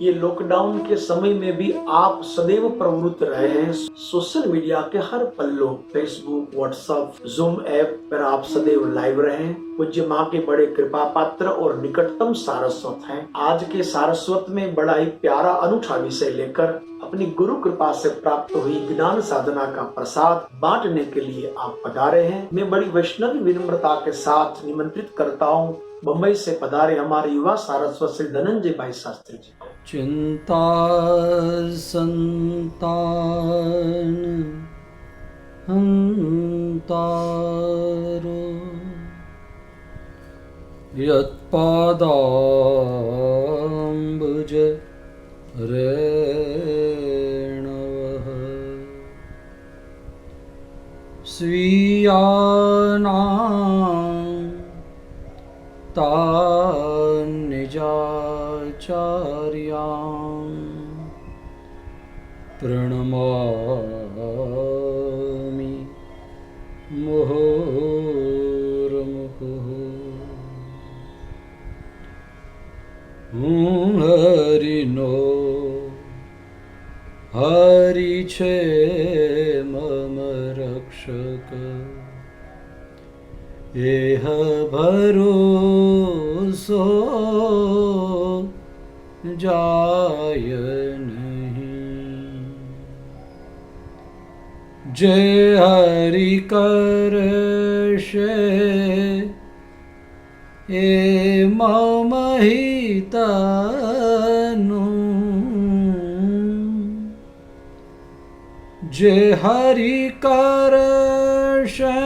ये लॉकडाउन के समय में भी आप सदैव प्रवृत्त रहे हैं। सोशल मीडिया के हर पल्लों, फेसबुक, व्हाट्सएप, जूम ऐप पर आप सदैव लाइव रहे हैं। पूज्य माँ के बड़े कृपा पात्र और निकटतम सारस्वत हैं। आज के सारस्वत में बड़ा ही प्यारा अनूठा विषय लेकर अपनी गुरु कृपा से प्राप्त हुई ज्ञान साधना का प्रसाद बांटने के लिए आप पधारे हैं। मैं बड़ी वैष्णवी विनम्रता के साथ निमंत्रित करता हूँ मुंबई से पधारे हमारे युवा सारस्वत श्री धनंजय भाई शास्त्री जी। चिंता संतान हंतारो यत्पादाम्बुज रेणवः स्वीयानां तान् निजाचार्यान् प्रणमामि मुहुर्मुहुः। हरिनो हरि छे मम रक्षक, एह भरोसो जाय नहीं। जे हरि करशे ए मम हितनु, जे हरि करशे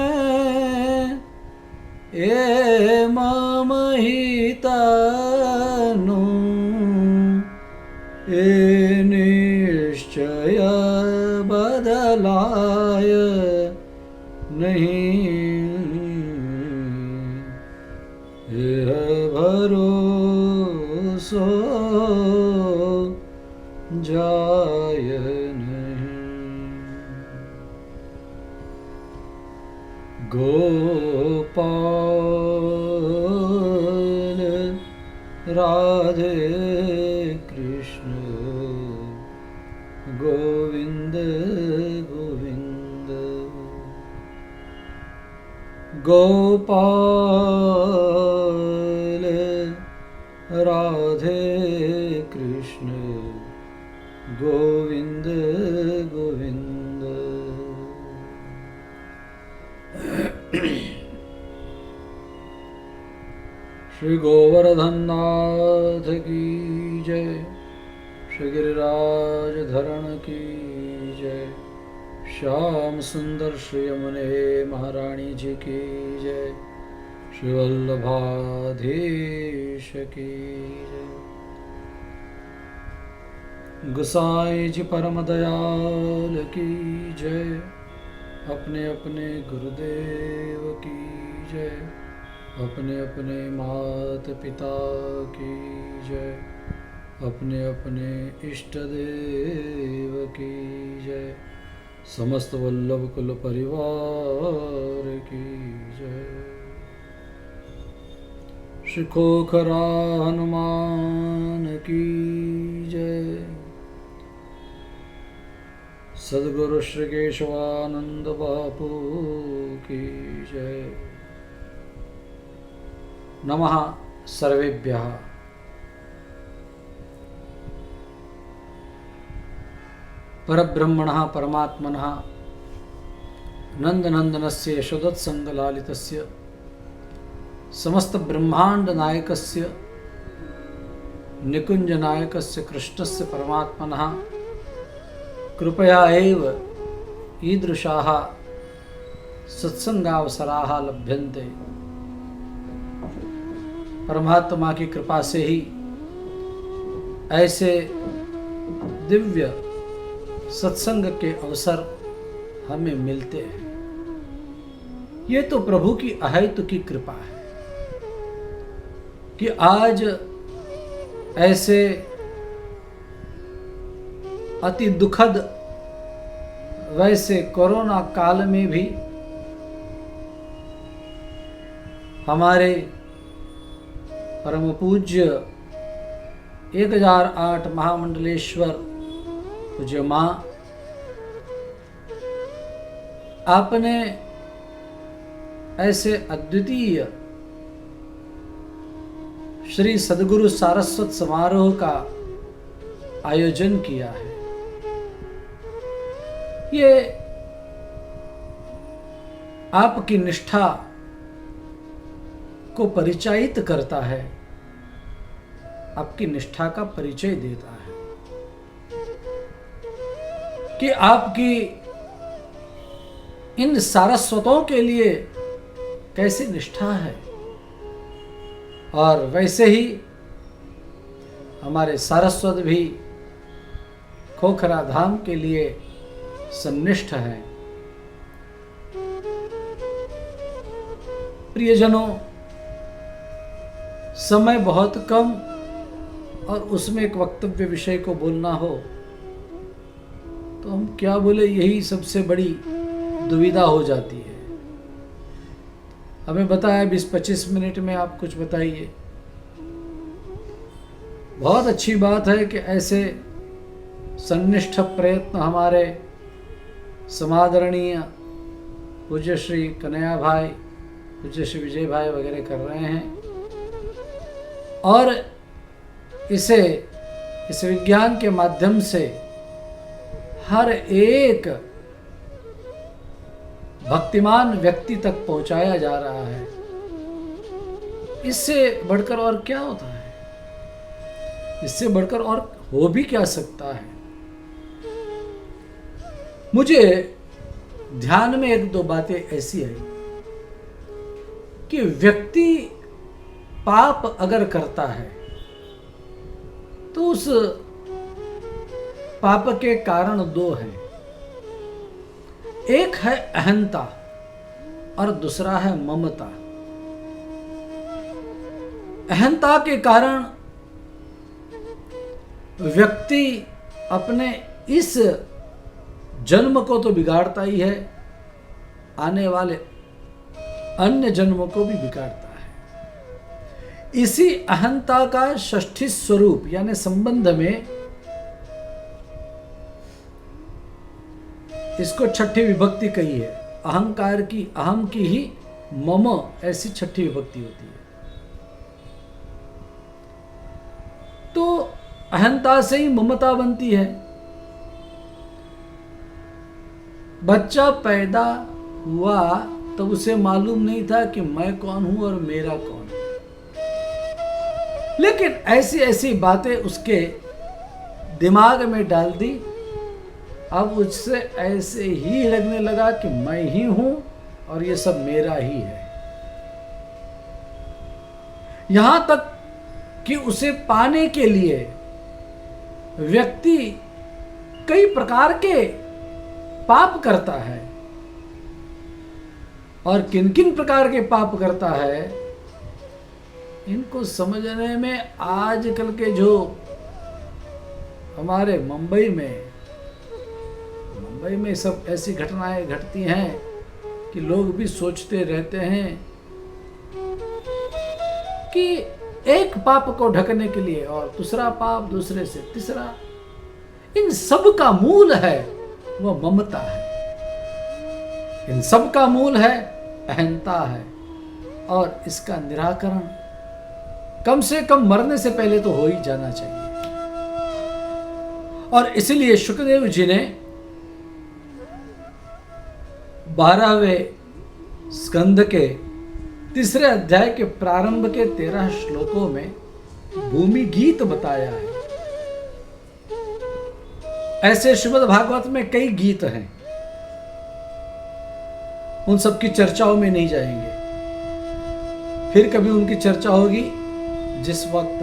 ए मम हितनु, ए निश्चय बदलाय नहीं। यह भरोसो जाय नहीं। गोपाल राधे कृष्ण गोविंद गोविंद। गोपाल राधे कृष्ण गोविंद गोविंद। श्री गोवर्धन नाथ की जय, श्री गिरिराज धरण की जय, श्याम सुंदर श्री यमुने महारानी जी की जय, श्री वल्लभाधीश की जय। गोसाई जी परम दयाल की जय, अपने अपने गुरुदेव की जय, अपने अपने मात पिता की जय, अपने अपने इष्ट देव की जय, समस्त वल्लभ कुल परिवार की जय। श्री खोखरा हनुमान की जय, सद्गुरु श्री केशवानंद बापू की जय। नमः सर्वेभ्यः। परब्रह्मणः परमात्मनः नन्दनन्दनस्य यशोदत्सङ्गलालितस्य समस्त ब्रह्मांड नायकस्य निकुंज नायकस्य कृष्णस्य परमात्मनः कृपया एव ईदृशाः सत्संगावसराः लभ्यन्ते। परमात्मा की कृपा से ही ऐसे दिव्य सत्संग के अवसर हमें मिलते हैं। ये तो प्रभु की अहेतुकी कृपा है कि आज ऐसे अति दुखद वैसे कोरोना काल में भी हमारे परम पूज्य 1008 महामंडलेश्वर पूज्य माँ आपने ऐसे अद्वितीय श्री सद्गुरु सारस्वत समारोह का आयोजन किया है। ये आपकी निष्ठा को परिचायित करता है, आपकी निष्ठा का परिचय देता है कि आपकी इन सारस्वतों के लिए कैसी निष्ठा है। और वैसे ही हमारे सारस्वत भी खोखरा धाम के लिए सन्निष्ठ है। प्रियजनों, समय बहुत कम और उसमें एक वक्तव्य विषय को बोलना हो तो हम क्या बोले, यही सबसे बड़ी दुविधा हो जाती है। हमें बताया 20-25 मिनट में आप कुछ बताइए। बहुत अच्छी बात है कि ऐसे सन्निष्ठ प्रयत्न हमारे समादरणीय पूज्य श्री कन्हैया भाई, पूज्य श्री विजय भाई वगैरह कर रहे हैं और इस विज्ञान के माध्यम से हर एक भक्तिमान व्यक्ति तक पहुंचाया जा रहा है। इससे बढ़कर और क्या होता है? इससे बढ़कर और हो भी क्या सकता है? मुझे ध्यान में 1-2 बातें ऐसी आई कि व्यक्ति पाप अगर करता है तो उस पाप के कारण 2 हैं। एक है अहंता और दूसरा है ममता। अहंता के कारण व्यक्ति अपने इस जन्म को तो बिगाड़ता ही है, आने वाले अन्य जन्मों को भी बिगाड़ता है। इसी अहंता का षष्ठी स्वरूप यानी संबंध में इसको छठी विभक्ति कही है। अहंकार की, अहम की ही मम ऐसी छठी विभक्ति होती है। तो अहंता से ही ममता बनती है। बच्चा पैदा हुआ तब उसे मालूम नहीं था कि मैं कौन हूं और मेरा कौन है, लेकिन ऐसी ऐसी बातें उसके दिमाग में डाल दी। अब उससे ऐसे ही लगने लगा कि मैं ही हूं और ये सब मेरा ही है। यहां तक कि उसे पाने के लिए व्यक्ति कई प्रकार के पाप करता है, और किन किन प्रकार के पाप करता है इनको समझने में आजकल के जो हमारे मुंबई में सब ऐसी घटनाएं घटती हैं कि लोग भी सोचते रहते हैं कि एक पाप को ढकने के लिए और दूसरा पाप, दूसरे से तीसरा, इन सब का मूल है वह ममता है। इन सब का मूल है अहंता है, और इसका निराकरण कम से कम मरने से पहले तो हो ही जाना चाहिए। और इसलिए शुकदेव जी ने 12वें स्कंद के 3रे अध्याय के प्रारंभ के 13 श्लोकों में भूमि गीत बताया है। ऐसे श्रीमद् भागवत में कई गीत हैं, उन सब की चर्चाओं में नहीं जाएंगे, फिर कभी उनकी चर्चा होगी जिस वक्त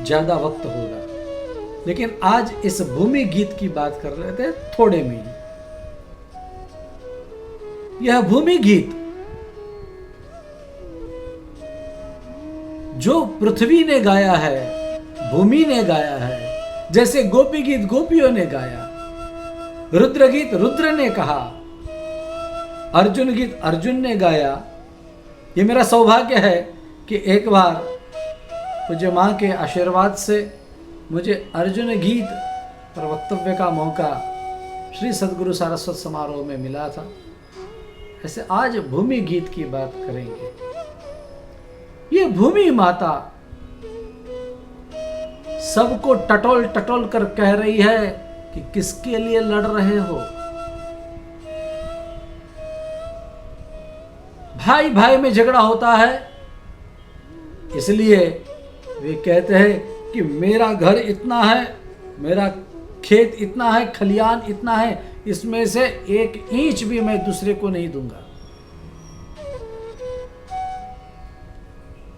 ज्यादा वक्त होगा। लेकिन आज इस भूमि गीत की बात कर रहे थे थोड़े में ही। यह भूमि गीत जो पृथ्वी ने गाया है, भूमि ने गाया है, जैसे गोपी गीत गोपियों ने गाया, रुद्र गीत रुद्र ने कहा, अर्जुन गीत अर्जुन ने गाया। ये मेरा सौभाग्य है कि एक बार पूज्य मां के आशीर्वाद से मुझे अर्जुन गीत पर वक्तव्य का मौका श्री सद्गुरु सारस्वत समारोह में मिला था। ऐसे आज भूमि गीत की बात करेंगे। ये भूमि माता सबको टटोल टटोल कर कह रही है कि किसके लिए लड़ रहे हो। भाई भाई में झगड़ा होता है, इसलिए वे कहते हैं कि मेरा घर इतना है, मेरा खेत इतना है, खलियान इतना है, इसमें से 1 इंच भी मैं दूसरे को नहीं दूंगा।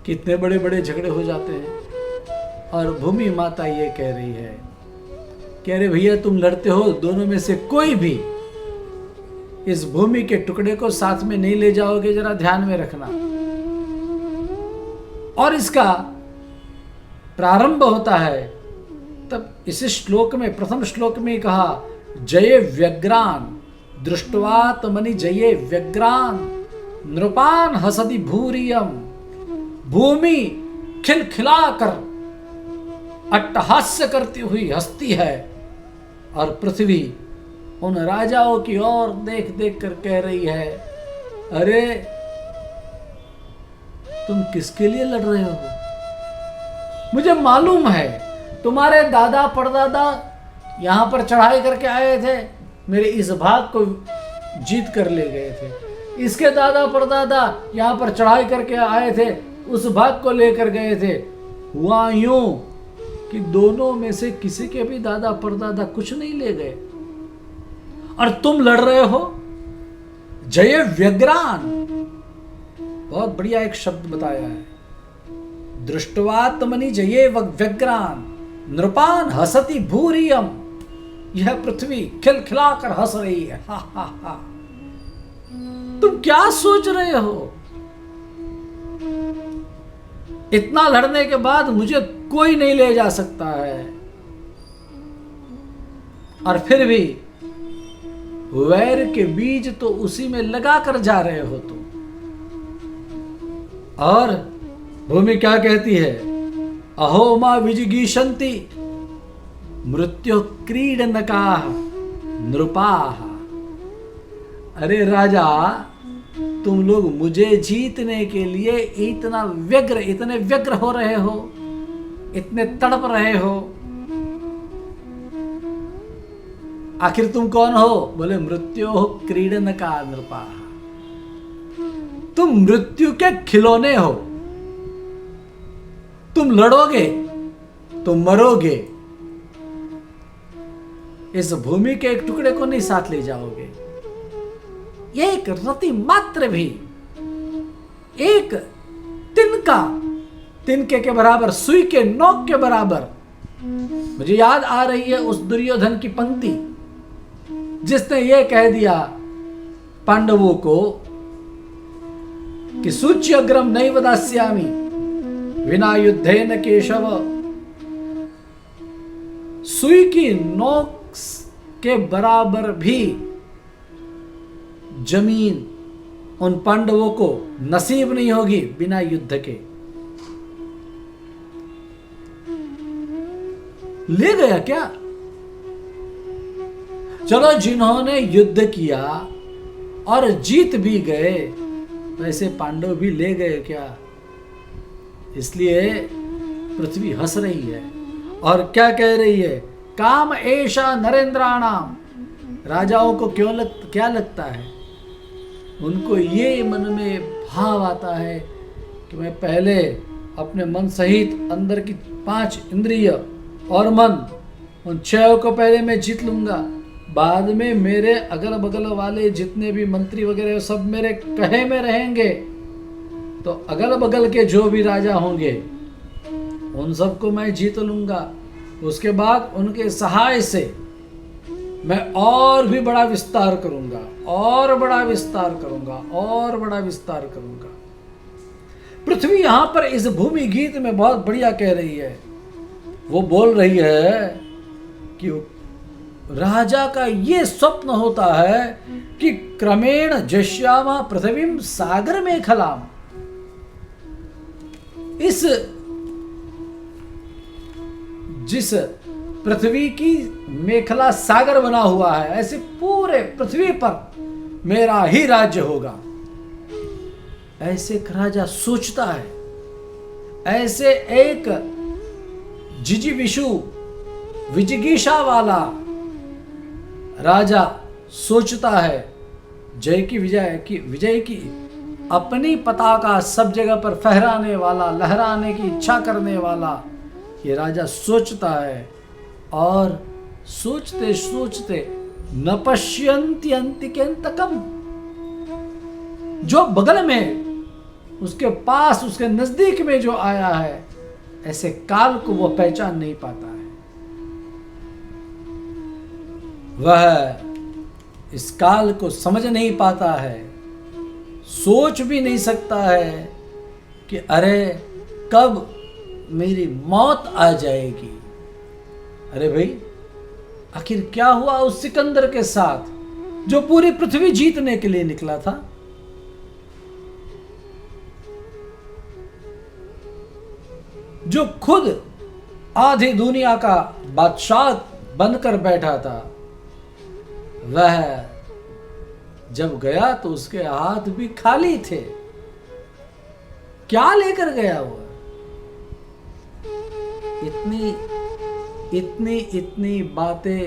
कितने बड़े बड़े झगड़े हो जाते हैं। और भूमि माता ये कह रही है, कह रहे भैया तुम लड़ते हो, दोनों में से कोई भी इस भूमि के टुकड़े को साथ में नहीं ले जाओगे, जरा ध्यान में रखना। और इसका प्रारंभ होता है तब इस श्लोक में, प्रथम श्लोक में कहा, जये व्यग्रान दृष्टवात्मनि जये व्यग्रान नृपान हसति भूरियम। भूमि खिलखिलाकर अट्टहास्य करती हुई हंसती है, और पृथ्वी उन राजाओं की ओर देख देख कर कह रही है, अरे तुम किसके लिए लड़ रहे हो? मुझे मालूम है तुम्हारे दादा परदादा यहां पर चढ़ाई करके आए थे, मेरे इस भाग को जीत कर ले गए थे। इसके दादा परदादा यहां पर चढ़ाई करके आए थे, उस भाग को लेकर गए थे। हुआ यूं कि दोनों में से किसी के भी दादा परदादा कुछ नहीं ले गए, और तुम लड़ रहे हो। जय व्यग्रान, बहुत बढ़िया एक शब्द बताया है। दृष्टवात्मनि जये व्यग्रान नृपान हसति भूरियम। यह पृथ्वी खिलखिलाकर हंस रही है, हा हा हा। तुम क्या सोच रहे हो? इतना लड़ने के बाद मुझे कोई नहीं ले जा सकता है, और फिर भी वैर के बीज तो उसी में लगा कर जा रहे हो तुम। और भूमि क्या कहती है? अहो मा विजिगीषन्ति मृत्यु क्रीडनकाः नृपाः। अरे राजा, तुम लोग मुझे जीतने के लिए इतने व्यग्र हो रहे हो, इतने तड़प रहे हो। आखिर तुम कौन हो? बोले मृत्यो क्रीडन का नृपा, तुम मृत्यु के खिलौने हो। तुम लड़ोगे, तुम मरोगे, इस भूमि के एक टुकड़े को नहीं साथ ले जाओगे। एक रति मात्र भी, एक तिनके के बराबर, सुई के नोक के बराबर। मुझे याद आ रही है उस दुर्योधन की पंक्ति जिसने ये कह दिया पांडवों को कि सूच्यग्रम नैव दास्यामि विना युद्धेन केशव। सुई की नोक के बराबर भी जमीन उन पांडवों को नसीब नहीं होगी बिना युद्ध के। ले गया क्या? चलो, जिन्होंने युद्ध किया और जीत भी गए, वैसे पांडव भी ले गए क्या? इसलिए पृथ्वी हंस रही है और क्या कह रही है? काम ऐशा नरेंद्राणाम। राजाओं को क्या लगता है? उनको ये मन में भाव आता है कि मैं पहले अपने मन सहित अंदर की 5 इंद्रिय और मन, उन 6 को पहले मैं जीत लूंगा। बाद में मेरे अगल बगल वाले जितने भी मंत्री वगैरह सब मेरे कहे में रहेंगे, तो अगल बगल के जो भी राजा होंगे उन सबको मैं जीत लूंगा। उसके बाद उनके सहाय से मैं और भी बड़ा विस्तार करूंगा, और बड़ा विस्तार करूंगा, और बड़ा विस्तार करूंगा। पृथ्वी यहां पर इस भूमि गीत में बहुत बढ़िया कह रही है। वो बोल रही है कि राजा का ये स्वप्न होता है कि क्रमेण जश्यामा पृथ्वीम सागर में खलाम। जिस पृथ्वी की मेखला सागर बना हुआ है, ऐसे पूरे पृथ्वी पर मेरा ही राज्य होगा। ऐसे एक राजा सोचता है, ऐसे एक जिजीविषु विजिगीषा वाला राजा सोचता है। विजय की अपनी पताका सब जगह पर फहराने वाला, लहराने की इच्छा करने वाला ये राजा सोचता है। और सोचते सोचते न पश्यन्ति अंतिकंतकम, जो बगल में, उसके पास, उसके नजदीक में जो आया है, ऐसे काल को वो पहचान नहीं पाता है। वह इस काल को समझ नहीं पाता है, सोच भी नहीं सकता है कि अरे कब मेरी मौत आ जाएगी। अरे भाई, आखिर क्या हुआ उस सिकंदर के साथ जो पूरी पृथ्वी जीतने के लिए निकला था? जो खुद आधी दुनिया का बादशाह बनकर बैठा था, वह जब गया तो उसके हाथ भी खाली थे। क्या लेकर गया वो? इतनी बातें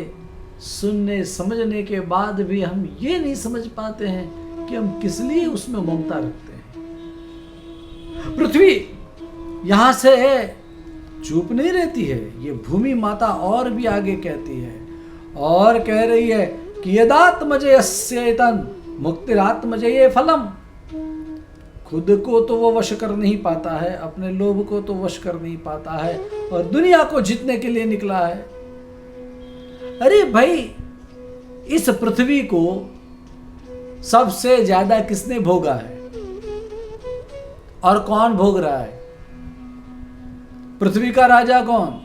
सुनने समझने के बाद भी हम ये नहीं समझ पाते हैं कि हम किस लिए उसमें ममता रखते हैं। पृथ्वी यहां से चुप नहीं रहती है, ये भूमि माता और भी आगे कहती है और कह रही है कि यदात्मजयस्येतन मुक्तिरात्मजये फलम। खुद को तो वो वश कर नहीं पाता है, अपने लोभ को तो वश कर नहीं पाता है और दुनिया को जीतने के लिए निकला है। अरे भाई, इस पृथ्वी को सबसे ज्यादा किसने भोगा है और कौन भोग रहा है? पृथ्वी का राजा कौन?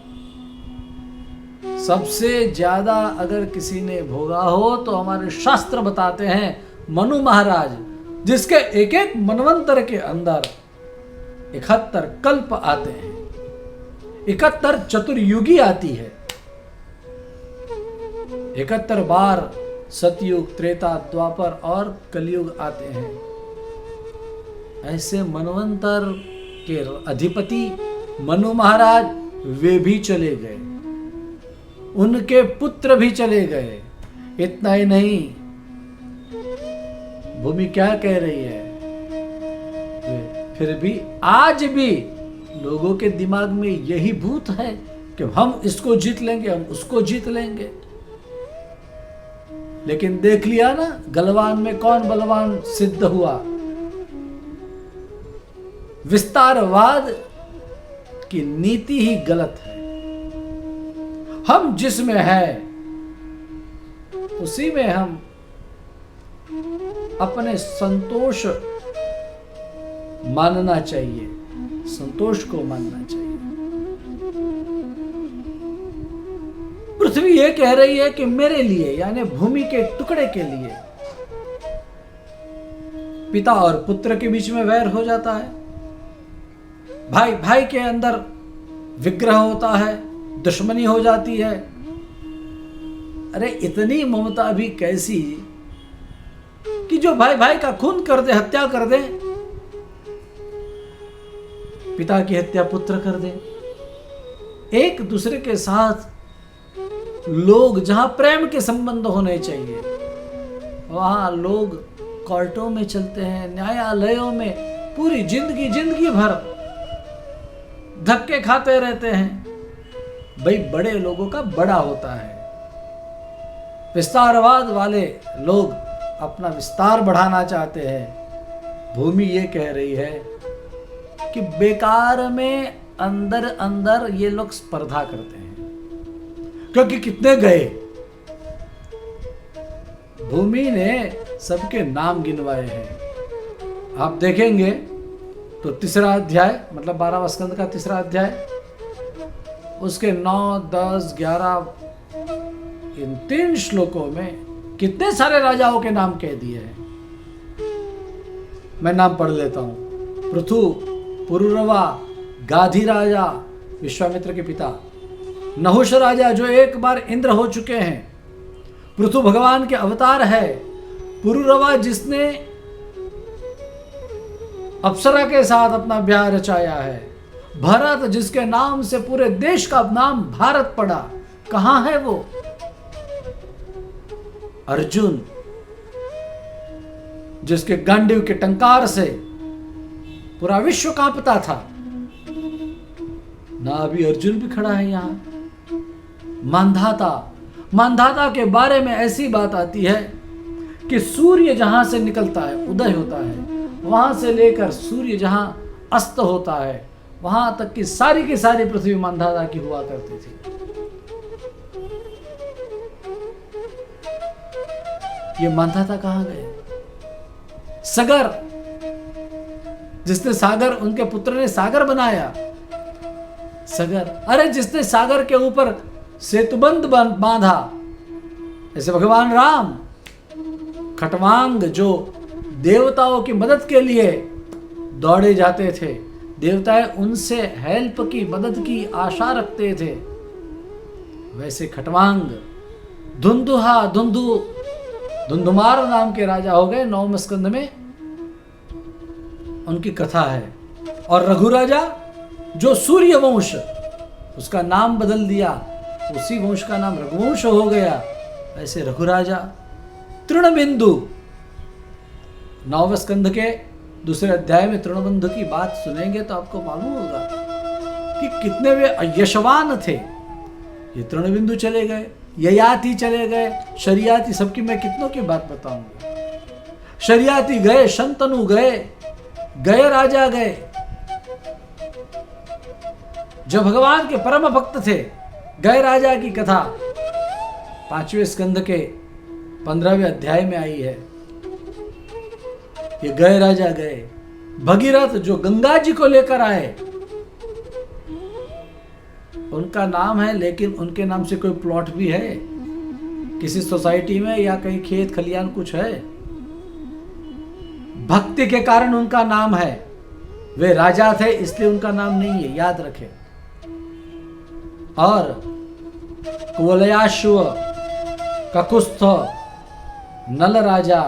सबसे ज्यादा अगर किसी ने भोगा हो तो हमारे शास्त्र बताते हैं मनु महाराज, जिसके एक एक मनवंतर के अंदर 71 कल्प आते हैं, 71 चतुर्युगी आती है, 71 बार सतयुग, त्रेता, द्वापर और कलयुग आते हैं। ऐसे मनवंतर के अधिपति मनु महाराज वे भी चले गए, उनके पुत्र भी चले गए। इतना ही नहीं, भूमि क्या कह रही है, फिर भी आज भी लोगों के दिमाग में यही भूत है कि हम इसको जीत लेंगे, हम उसको जीत लेंगे। लेकिन देख लिया ना, गलवान में कौन बलवान सिद्ध हुआ। विस्तारवाद की नीति ही गलत है। हम जिसमें है उसी में हम अपने संतोष मानना चाहिए, संतोष को मानना चाहिए। पृथ्वी ये कह रही है कि मेरे लिए, यानी भूमि के टुकड़े के लिए पिता और पुत्र के बीच में वैर हो जाता है, भाई भाई के अंदर विग्रह होता है, दुश्मनी हो जाती है। अरे इतनी ममता भी कैसी कि जो भाई भाई का खून कर दे, हत्या कर दे, पिता की हत्या पुत्र कर दे। एक दूसरे के साथ लोग जहां प्रेम के संबंध होने चाहिए वहां लोग कोर्टों में चलते हैं, न्यायालयों में पूरी जिंदगी भर धक्के खाते रहते हैं। भाई बड़े लोगों का बड़ा होता है। विस्तारवाद वाले लोग अपना विस्तार बढ़ाना चाहते हैं। भूमि ये कह रही है कि बेकार में अंदर अंदर ये लोग स्पर्धा करते हैं, क्योंकि कितने गए। भूमि ने सबके नाम गिनवाए हैं। आप देखेंगे तो तीसरा अध्याय, मतलब 12वां स्कंद का तीसरा अध्याय, उसके 9, 10, 11 इन 3 श्लोकों में कितने सारे राजाओं के नाम कह दिए हैं। मैं नाम पढ़ लेता हूं। पृथु, पुरुरवा, गाधी राजा विश्वामित्र के पिता, नहुष राजा जो एक बार इंद्र हो चुके हैं, पृथु भगवान के अवतार है, पुरुरवा जिसने अप्सरा के साथ अपना ब्याह रचाया है, भरत जिसके नाम से पूरे देश का नाम भारत पड़ा, कहां है वो? अर्जुन जिसके गांडीव के टंकार से पूरा विश्व कांपता था, ना अभी अर्जुन भी खड़ा है यहां। मांधाता के बारे में ऐसी बात आती है कि सूर्य जहां से निकलता है, उदय होता है, वहां से लेकर सूर्य जहां अस्त होता है, वहां तक की सारी पृथ्वी मांधाता की हुआ करती थी। ये मांधाता कहां गए? सगर जिसने सागर, उनके पुत्र ने सागर बनाया। सगर, अरे जिसने सागर के ऊपर सेतुबंध बांधा, ऐसे भगवान राम। खटवांग जो देवताओं की मदद के लिए दौड़े जाते थे, देवताएं उनसे हेल्प की, मदद की आशा रखते थे, वैसे खटवांग धुंधुमार नाम के राजा हो गए। 9वें स्कंद में उनकी कथा है। और रघु राजा जो सूर्य वंश, उसका नाम बदल दिया, उसी वंश का नाम रघुवंश हो गया। ऐसे रघु राजा। तृणबिंदु 9वें स्कंद के दूसरे अध्याय में तृणबिंदु की बात सुनेंगे तो आपको मालूम होगा कि कितने वे यशवान थे। ये तृणबिंदु चले गए, ययाति चले गए, शरियाती, सबकी मैं कितनों की बात बताऊंगा। शरियाती गए, शंतनु गए, गए राजा गए, जो भगवान के परम भक्त थे। गए राजा की कथा 5वें स्कंद के 15वें अध्याय में आई है। ये गए राजा गए। भगीरथ जो गंगा जी को लेकर आए, उनका नाम है, लेकिन उनके नाम से कोई प्लॉट भी है किसी सोसाइटी में या कहीं खेत खलियान कुछ है? भक्ति के कारण उनका नाम है। वे राजा थे इसलिए उनका नाम नहीं है, याद रखें। और कुवलयाश्व, ककुस्थ, नल राजा,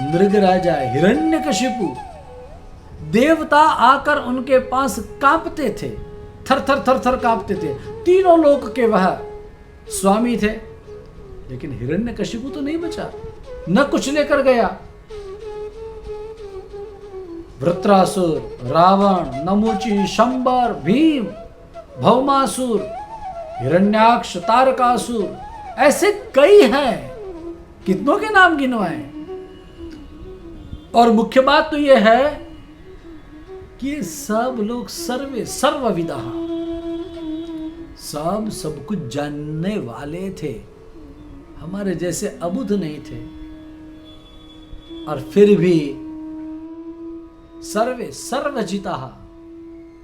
मृग राजा, हिरण्यकशिपु, देवता आकर उनके पास कांपते थे, थर थर थर थर कांपते थे। तीनों लोक के वह स्वामी थे, लेकिन हिरण्यकशिपु तो नहीं बचा, न कुछ लेकर गया। वृत्रासुर, रावण, नमुची, शंबर, भीम, भौमासुर, हिरण्याक्ष, तारकासुर, ऐसे कई हैं, कितनों के नाम गिनवाएं। और मुख्य बात तो यह है कि सब लोग सर्वविदा, सब कुछ जानने वाले थे, हमारे जैसे अबुध नहीं थे, और फिर भी सर्वजिता,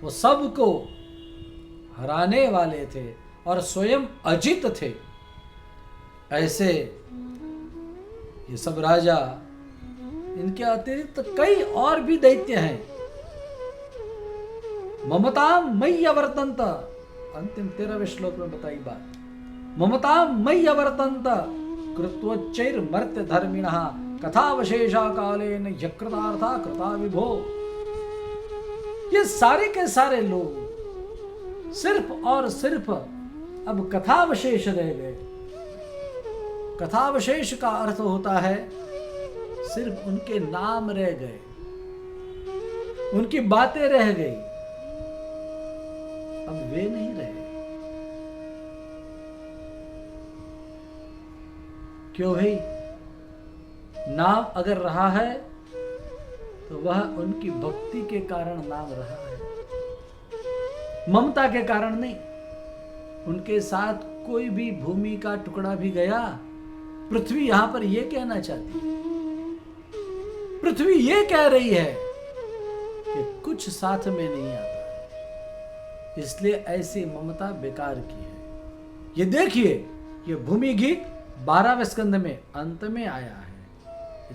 वो सबको हराने वाले थे और स्वयं अजित थे। ऐसे ये सब राजा, इनके अतिरिक्त कई और भी दैत्य हैं। ममता मय्य अवर्तन्त, अंतिम 13वें श्लोक में बताई बात। ममता मय्य अवर्तन्त कृत्वोच्चैर मर्त्य धर्मिणः कथावशेषा कालेन यकृतार्था कृता विभो। ये सारे के सारे लोग सिर्फ और सिर्फ अब कथावशेष रह गए। कथावशेष का अर्थ होता है सिर्फ उनके नाम रह गए, उनकी बातें रह गई, अब वे नहीं रहे। क्यों भाई? नाम अगर रहा है तो वह उनकी भक्ति के कारण नाम रहा है, ममता के कारण नहीं। उनके साथ कोई भी भूमि का टुकड़ा भी गया, पृथ्वी यहां पर यह कहना चाहती है, पृथ्वी ये कह रही है कि कुछ साथ में नहीं आता है, इसलिए ऐसी ममता बेकार की है। ये देखिए, ये भूमि गीत 12वें स्कंध में अंत में आया है,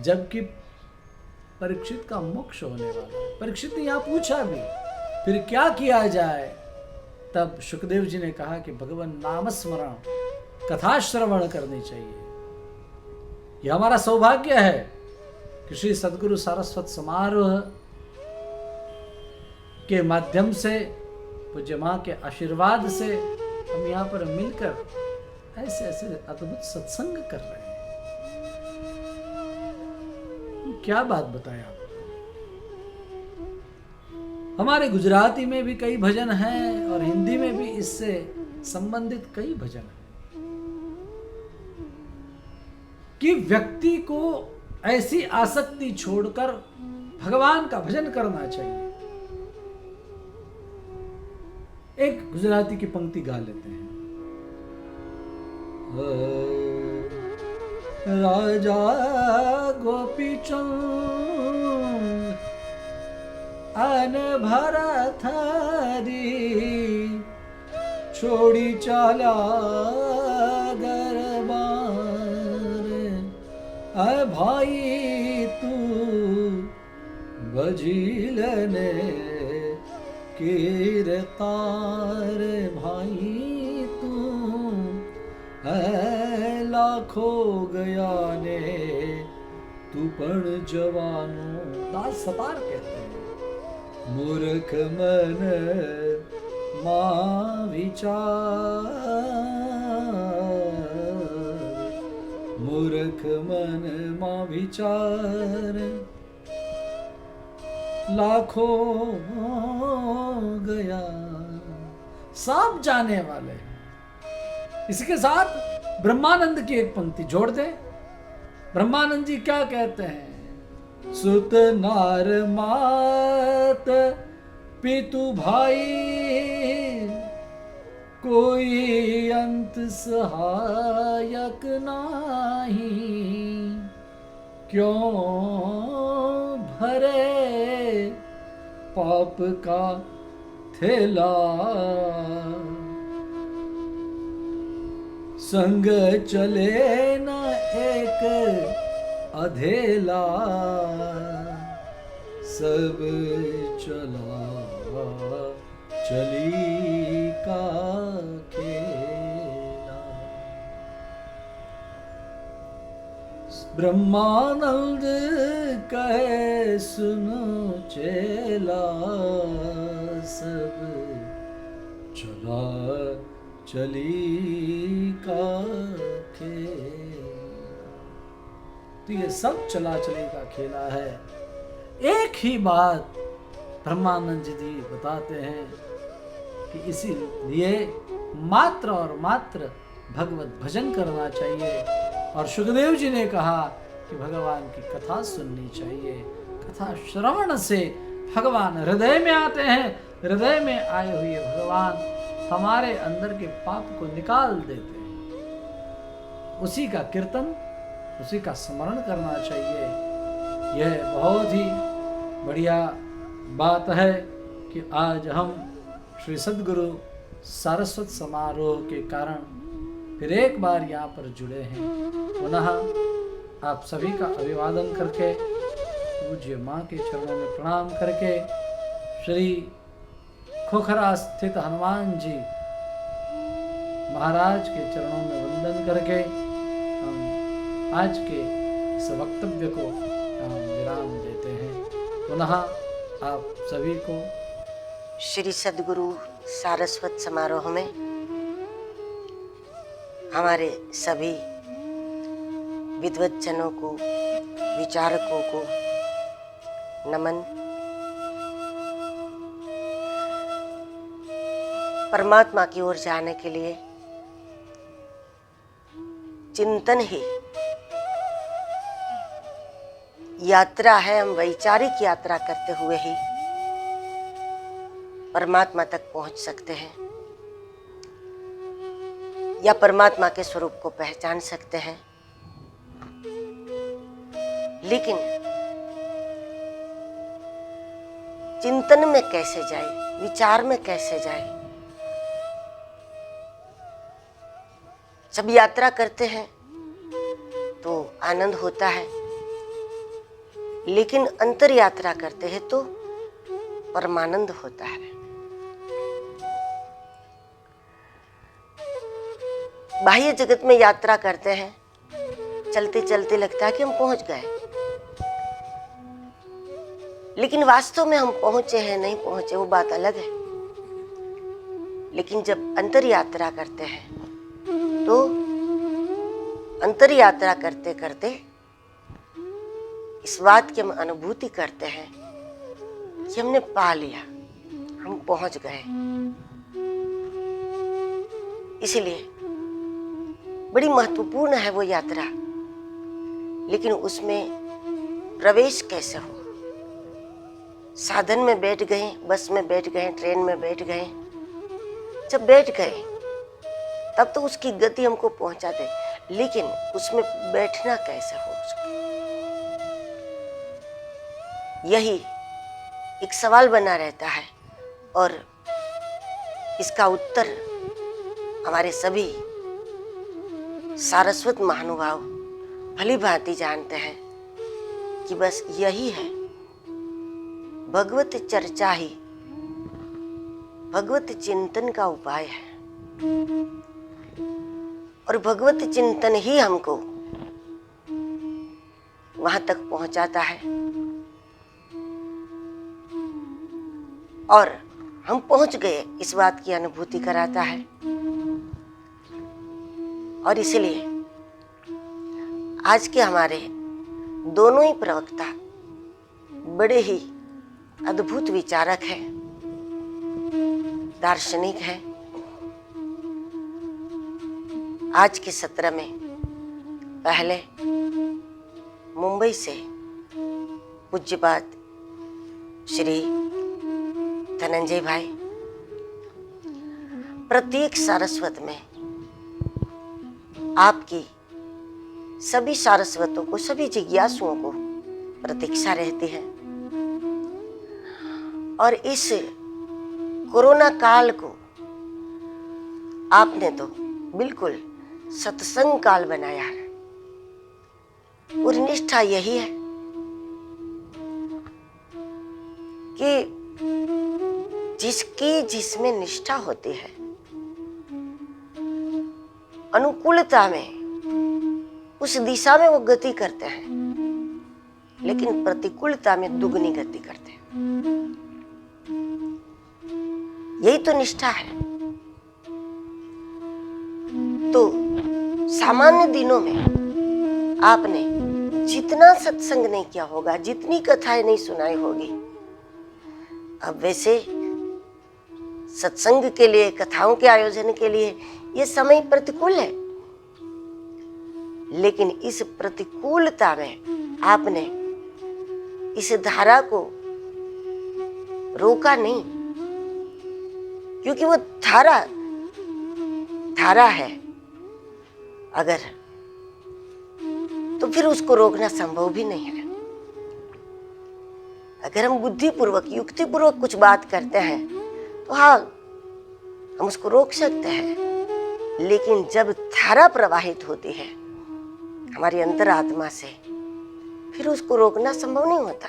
जबकि परीक्षित का मोक्ष होने वाला है। परीक्षित ने यहां पूछा भी, फिर क्या किया जाए? तब सुखदेव जी ने कहा कि भगवान नाम स्मरण, कथा श्रवण करनी चाहिए। यह हमारा सौभाग्य है कि श्री सद्गुरु सारस्वत समारोह के माध्यम से, पूज्य मां के आशीर्वाद से हम यहाँ पर मिलकर ऐसे ऐसे अद्भुत सत्संग कर रहे हैं। क्या बात बताया आपको? हमारे गुजराती में भी कई भजन हैं और हिंदी में भी इससे संबंधित कई भजन हैं कि व्यक्ति को ऐसी आसक्ति छोड़कर भगवान का भजन करना चाहिए। एक गुजराती की पंक्ति गा लेते हैं। राजा गोपीचंद अन भरा थारी छोड़ी चाला गरबार, अ भाई तू बजीलने कीरतार, भाई तू लाखो गया ने तू पण जवानो। दास सतार कहते हैं, मूर्ख मन मां विचार, मूर्ख मन मां विचार, लाखों गया। सब जाने वाले हैं। इसके साथ ब्रह्मानंद की एक पंक्ति जोड़ दे। ब्रह्मानंद जी क्या कहते हैं? सुत नार मात पितु भाई, कोई अंत सहायक नाही, क्यों भरे पाप का थैला, संग चले न एक अधेला, सब चला चली का खेला। ब्रह्मानंद कहे सुनो चेला, सब चला चली का खेला। तो ये सब चला चली का खेला है। एक ही बात ब्रह्मानंद जी बताते हैं कि इसीलिए मात्र और मात्र भगवत भजन करना चाहिए। और सुखदेव जी ने कहा कि भगवान की कथा सुननी चाहिए। कथा श्रवण से भगवान हृदय में आते हैं। हृदय में आए हुए भगवान हमारे अंदर के पाप को निकाल देते हैं। उसी का कीर्तन, उसी का स्मरण करना चाहिए। यह बहुत ही बढ़िया बात है कि आज हम श्री सद्गुरु सारस्वत समारोह के कारण फिर एक बार यहाँ पर जुड़े हैं। पुनः आप सभी का अभिवादन करके, पूज्य माँ के चरणों में प्रणाम करके, श्री खोखरा स्थित हनुमान जी महाराज के चरणों में वंदन करके हम आज के इस वक्तव्य को विराम देते हैं। पुनः आप सभी को श्री सद्गुरु सारस्वत समारोह में हमारे सभी विद्वज्जनों को, विचारकों को नमन। परमात्मा की ओर जाने के लिए चिंतन ही यात्रा है। हम वैचारिक यात्रा करते हुए ही परमात्मा तक पहुंच सकते हैं या परमात्मा के स्वरूप को पहचान सकते हैं। लेकिन चिंतन में कैसे जाए, विचार में कैसे जाए? जब यात्रा करते हैं तो आनंद होता है, लेकिन अंतर यात्रा करते हैं तो परमानंद होता है। बाह्य जगत में यात्रा करते हैं, चलते चलते लगता है कि हम पहुंच गए, लेकिन वास्तव में हम पहुंचे हैं नहीं पहुंचे वो बात अलग है। लेकिन जब अंतर यात्रा करते हैं तो अंतर यात्रा करते करते इस बात की हम अनुभूति करते हैं कि हमने पा लिया, हम पहुंच गए। इसलिए बड़ी महत्वपूर्ण है वो यात्रा, लेकिन उसमें प्रवेश कैसे हो? साधन में बैठ गए, बस में बैठ गए, ट्रेन में बैठ गए। जब बैठ गए तब तो उसकी गति हमको पहुंचा दे, लेकिन उसमें बैठना कैसे हो उसको? यही एक सवाल बना रहता है और इसका उत्तर हमारे सभी सारस्वत महानुभाव भली भांति जानते हैं कि बस यही है, भगवत चर्चा ही भगवत चिंतन का उपाय है। और भगवत चिंतन ही हमको वहां तक पहुंचाता है और हम पहुंच गए इस बात की अनुभूति कराता है। और इसलिए आज के हमारे दोनों ही प्रवक्ता बड़े ही अद्भुत विचारक हैं, दार्शनिक हैं। आज के सत्र में पहले मुंबई से पूज्यपाद श्री धनंजय भाई प्रत्येक सारस्वत में आपकी सभी सारस्वतों को, सभी जिज्ञासुओं को प्रतीक्षा रहती है। और इस कोरोना काल को आपने तो बिल्कुल सत्संग काल बनाया है। और निष्ठा यही है कि जिसकी जिसमें निष्ठा होती है, अनुकूलता में उस दिशा में वो गति करते हैं, लेकिन प्रतिकूलता में दुगनी गति करते हैं। यही तो निष्ठा है। तो सामान्य दिनों में आपने जितना सत्संग नहीं किया होगा, जितनी कथाएं नहीं सुनाई होगी, अब वैसे सत्संग के लिए, कथाओं के आयोजन के लिए ये समय प्रतिकूल है, लेकिन इस प्रतिकूलता में आपने इस धारा को रोका नहीं, क्योंकि वो धारा है अगर, तो फिर उसको रोकना संभव भी नहीं है। अगर हम बुद्धिपूर्वक, युक्तिपूर्वक कुछ बात करते हैं तो हाँ, हम उसको रोक सकते हैं, लेकिन जब धारा प्रवाहित होती है हमारी अंतरात्मा से, फिर उसको रोकना संभव नहीं होता।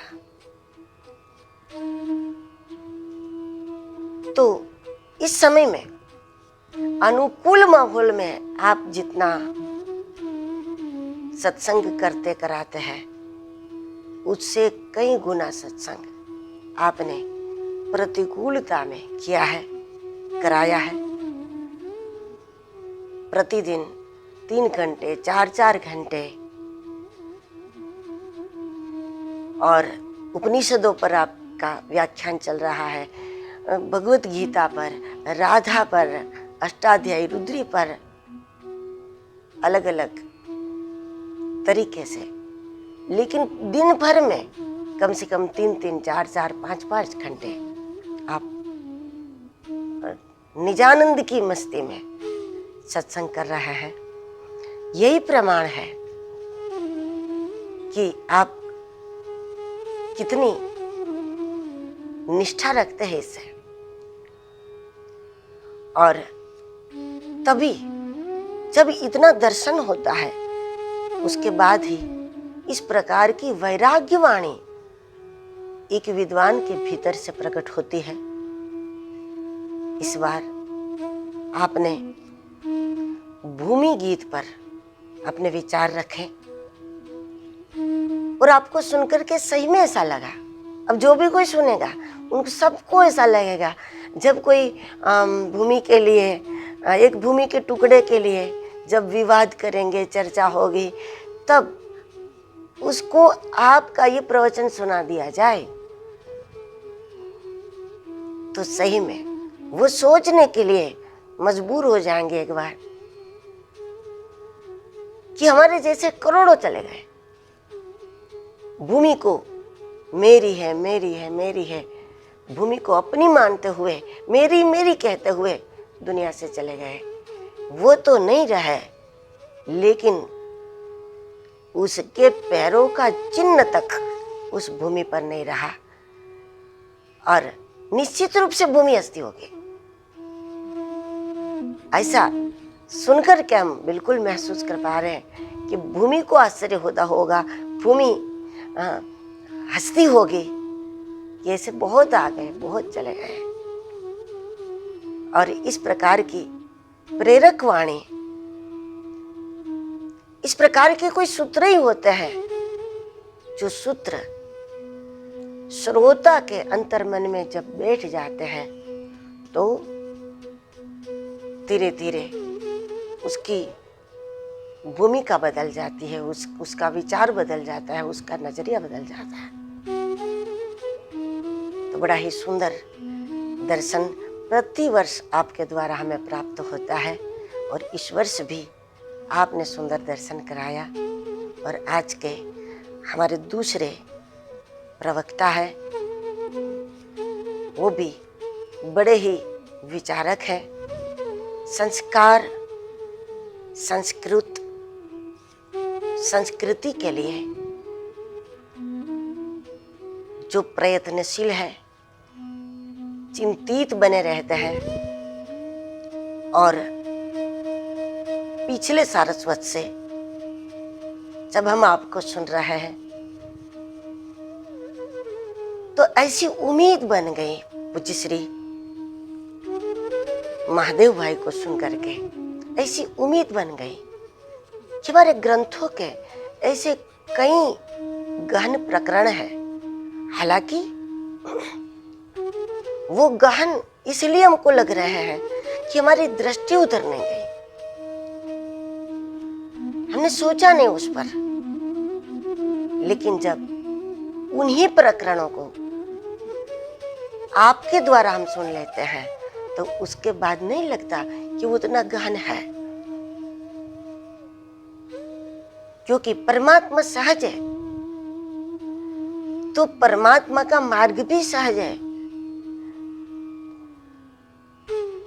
तो इस समय में, अनुकूल माहौल में आप जितना सत्संग करते कराते हैं, उससे कई गुना सत्संग आपने प्रतिकूलता में किया है, कराया है। प्रतिदिन 3 घंटे, 4-4 घंटे, और उपनिषदों पर आपका व्याख्यान चल रहा है, भगवत गीता पर, राधा पर, अष्टाध्यायी रुद्री पर, अलग अलग तरीके से, लेकिन दिन भर में कम से कम 3-3, 4-4, 5-5 घंटे आप निजानंद की मस्ती में सत्संग कर रहे हैं। यही प्रमाण है कि आप कितनी निष्ठा रखते हैं इससे। और तभी जब इतना दर्शन होता है, उसके बाद ही इस प्रकार की वैराग्य वाणी एक विद्वान के भीतर से प्रकट होती है। इस बार आपने भूमि गीत पर अपने विचार रखे और आपको सुनकर के सही में ऐसा लगा, अब जो भी कोई सुनेगा उनको सबको ऐसा लगेगा, जब कोई भूमि के लिए, एक भूमि के टुकड़े के लिए जब विवाद करेंगे, चर्चा होगी, तब उसको आपका ये प्रवचन सुना दिया जाए तो सही में वो सोचने के लिए मजबूर हो जाएंगे एक बार कि हमारे जैसे करोड़ों चले गए। भूमि को मेरी है, मेरी है, मेरी है, भूमि को अपनी मानते हुए, मेरी मेरी कहते हुए दुनिया से चले गए। वो तो नहीं रहे, लेकिन उसके पैरों का चिन्ह तक उस भूमि पर नहीं रहा, और निश्चित रूप से भूमि अस्थि होगी। ऐसा सुनकर के हम बिल्कुल महसूस कर पा रहे हैं कि भूमि को आश्चर्य होता होगा, भूमि हस्ती होगी, ये ऐसे बहुत आ गए, बहुत चले गए। और इस प्रकार की प्रेरक वाणी, इस प्रकार के कोई सूत्र ही होते हैं जो सूत्र श्रोता के अंतर्मन में जब बैठ जाते हैं तो धीरे धीरे उसकी भूमिका बदल जाती है, उसका विचार बदल जाता है, उसका नजरिया बदल जाता है। तो बड़ा ही सुंदर दर्शन प्रतिवर्ष आपके द्वारा हमें प्राप्त होता है, और इस वर्ष भी आपने सुंदर दर्शन कराया। और आज के हमारे दूसरे प्रवक्ता है, वो भी बड़े ही विचारक हैं, संस्कार, संस्कृति के लिए जो प्रयत्नशील है, चिंतित बने रहते हैं। और पिछले सारस्वत से जब हम आपको सुन रहे हैं तो ऐसी उम्मीद बन गई पूज्य श्री महादेव भाई को सुन करके, ऐसी उम्मीद बन गई कि हमारे ग्रंथों के ऐसे कई गहन प्रकरण हैं। हालांकि वो गहन इसलिए हमको लग रहे हैं कि हमारी दृष्टि उधर नहीं गई, हमने सोचा नहीं उस पर। लेकिन जब उन्हीं प्रकरणों को आपके द्वारा हम सुन लेते हैं तो उसके बाद नहीं लगता कि वो उतना गहन है, क्योंकि परमात्मा सहज है तो परमात्मा का मार्ग भी सहज है।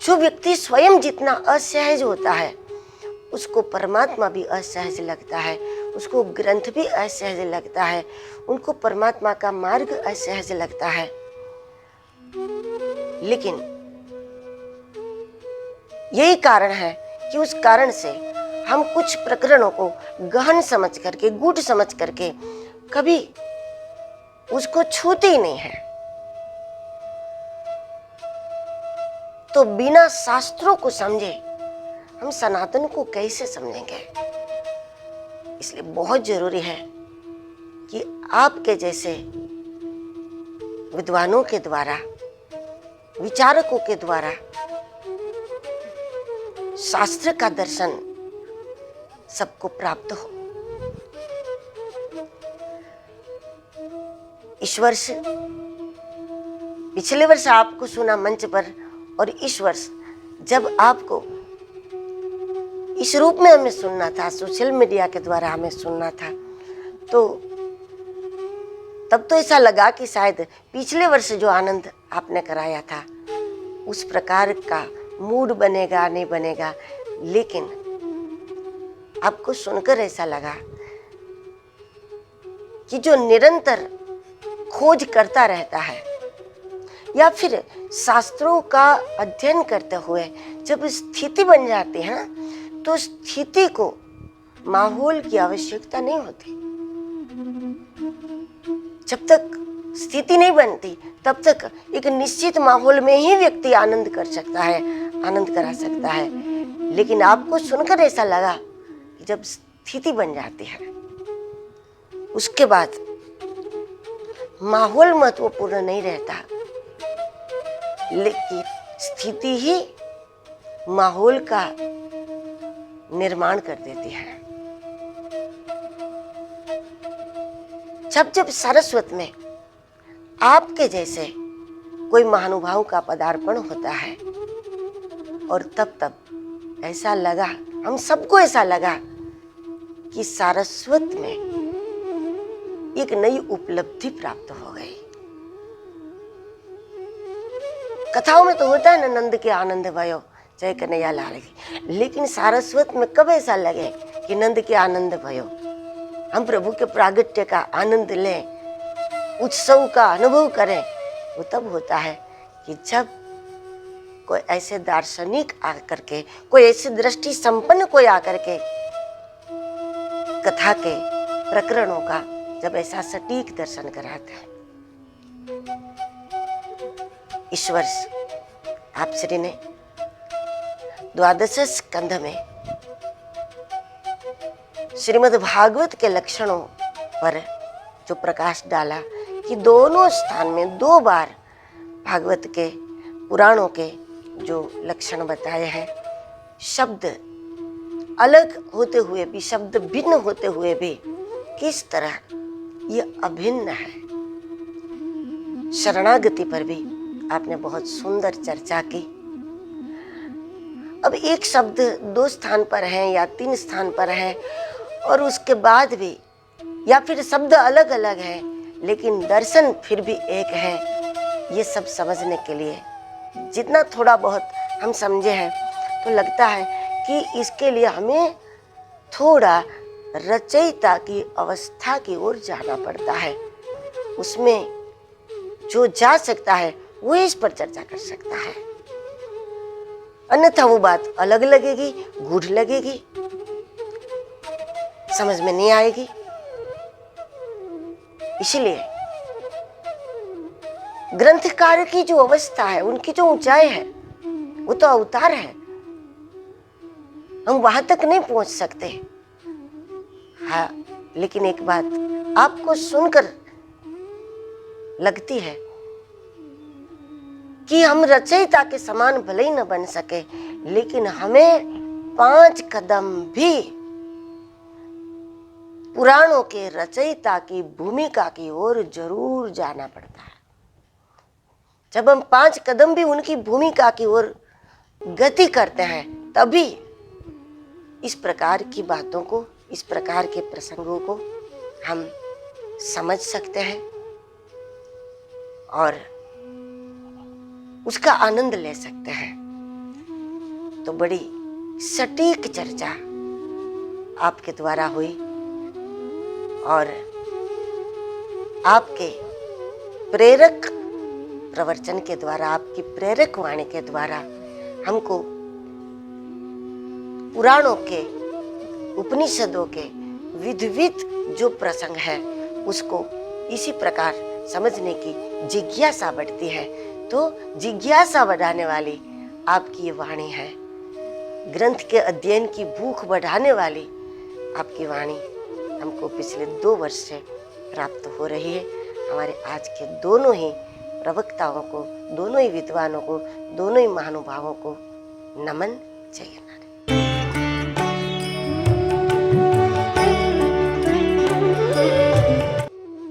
जो व्यक्ति स्वयं जितना असहज होता है उसको परमात्मा भी असहज लगता है, उसको ग्रंथ भी असहज लगता है, उनको परमात्मा का मार्ग असहज लगता है। लेकिन यही कारण है कि उस कारण से हम कुछ प्रकरणों को गहन समझ करके, गूढ़ समझ करके कभी उसको छूते ही नहीं है। तो बिना शास्त्रों को समझे हम सनातन को कैसे समझेंगे? इसलिए बहुत जरूरी है कि आपके जैसे विद्वानों के द्वारा, विचारकों के द्वारा शास्त्र का दर्शन सबको प्राप्त हो। इस वर्ष, पिछले वर्ष आपको सुना मंच पर, और इस वर्ष जब आपको इस रूप में हमें सुनना था, सोशल मीडिया के द्वारा हमें सुनना था, तो तब तो ऐसा लगा कि शायद पिछले वर्ष जो आनंद आपने कराया था उस प्रकार का मूड बनेगा, नहीं बनेगा। लेकिन आपको सुनकर ऐसा लगा कि जो निरंतर खोज करता रहता है या फिर शास्त्रों का अध्ययन करते हुए जब स्थिति बन जाती है ना, तो स्थिति को माहौल की आवश्यकता नहीं होती। जब तक स्थिति नहीं बनती तब तक एक निश्चित माहौल में ही व्यक्ति आनंद कर सकता है, आनंद करा सकता है। लेकिन आपको सुनकर ऐसा लगा कि जब स्थिति बन जाती है उसके बाद माहौल महत्वपूर्ण नहीं रहता, लेकिन स्थिति ही माहौल का निर्माण कर देती है। जब जब सारस्वत में आपके जैसे कोई महानुभाव का पदार्पण होता है और तब ऐसा लगा, हम सबको ऐसा लगा कि सारस्वत में एक नई उपलब्धि प्राप्त हो गई। कथाओं में तो होता है ना, नंद के आनंद भयो जय कन्हैया लाल की, लेकिन सारस्वत में कब ऐसा लगे कि नंद के आनंद भयो, हम प्रभु के प्रागट्य का आनंद लें, उत्सव का अनुभव करें? वो तब होता है कि जब कोई ऐसे दार्शनिक आकर के, कोई ऐसी दृष्टि संपन्न कोई आकर के कथा के प्रकरणों का जब ऐसा सटीक दर्शन कराता है। इस वर्ष आप श्री ने द्वादश स्कंध में श्रीमद् भागवत के लक्षणों पर जो प्रकाश डाला कि दोनों स्थान में 2 बार भागवत के पुराणों के जो लक्षण बताए हैं, शब्द अलग होते हुए भी, शब्द भिन्न होते हुए भी किस तरह ये अभिन्न है। शरणागति पर भी आपने बहुत सुंदर चर्चा की। अब एक शब्द 2 स्थान पर है या 3 स्थान पर है और उसके बाद भी, या फिर शब्द अलग अलग है लेकिन दर्शन फिर भी एक है, ये सब समझने के लिए जितना थोड़ा बहुत हम समझे हैं तो लगता है कि इसके लिए हमें थोड़ा रचयिता की अवस्था की ओर जाना पड़ता है। उसमें जो जा सकता है वो इस पर चर्चा कर सकता है, अन्यथा वो बात अलग लगेगी, गूढ़ लगेगी, समझ में नहीं आएगी। इसलिए ग्रंथकार की जो अवस्था है, उनकी जो ऊंचाई है, वो तो अवतार है, हम वहां तक नहीं पहुंच सकते। हाँ, लेकिन एक बात आपको सुनकर लगती है कि हम रचयिता के समान भले ही न बन सके, लेकिन हमें 5 कदम भी पुराणों के रचयिता की भूमिका की ओर जरूर जाना पड़ता है। जब हम 5 कदम भी उनकी भूमिका की ओर गति करते हैं, तभी इस प्रकार की बातों को, इस प्रकार के प्रसंगों को हम समझ सकते हैं और उसका आनंद ले सकते हैं। तो बड़ी सटीक चर्चा आपके द्वारा हुई और आपके प्रेरक प्रवचन के द्वारा, आपकी प्रेरक वाणी के द्वारा हमको पुराणों के, उपनिषदों के विविध जो प्रसंग है उसको इसी प्रकार समझने की जिज्ञासा बढ़ती है। तो जिज्ञासा बढ़ाने वाली आपकी ये वाणी है, ग्रंथ के अध्ययन की भूख बढ़ाने वाली आपकी वाणी हमको पिछले 2 वर्ष से प्राप्त हो रही है। हमारे आज के दोनों ही प्रवक्ताओं को, दोनों ही विद्वानों को, दोनों ही महानुभावों को नमन। जय नारायण।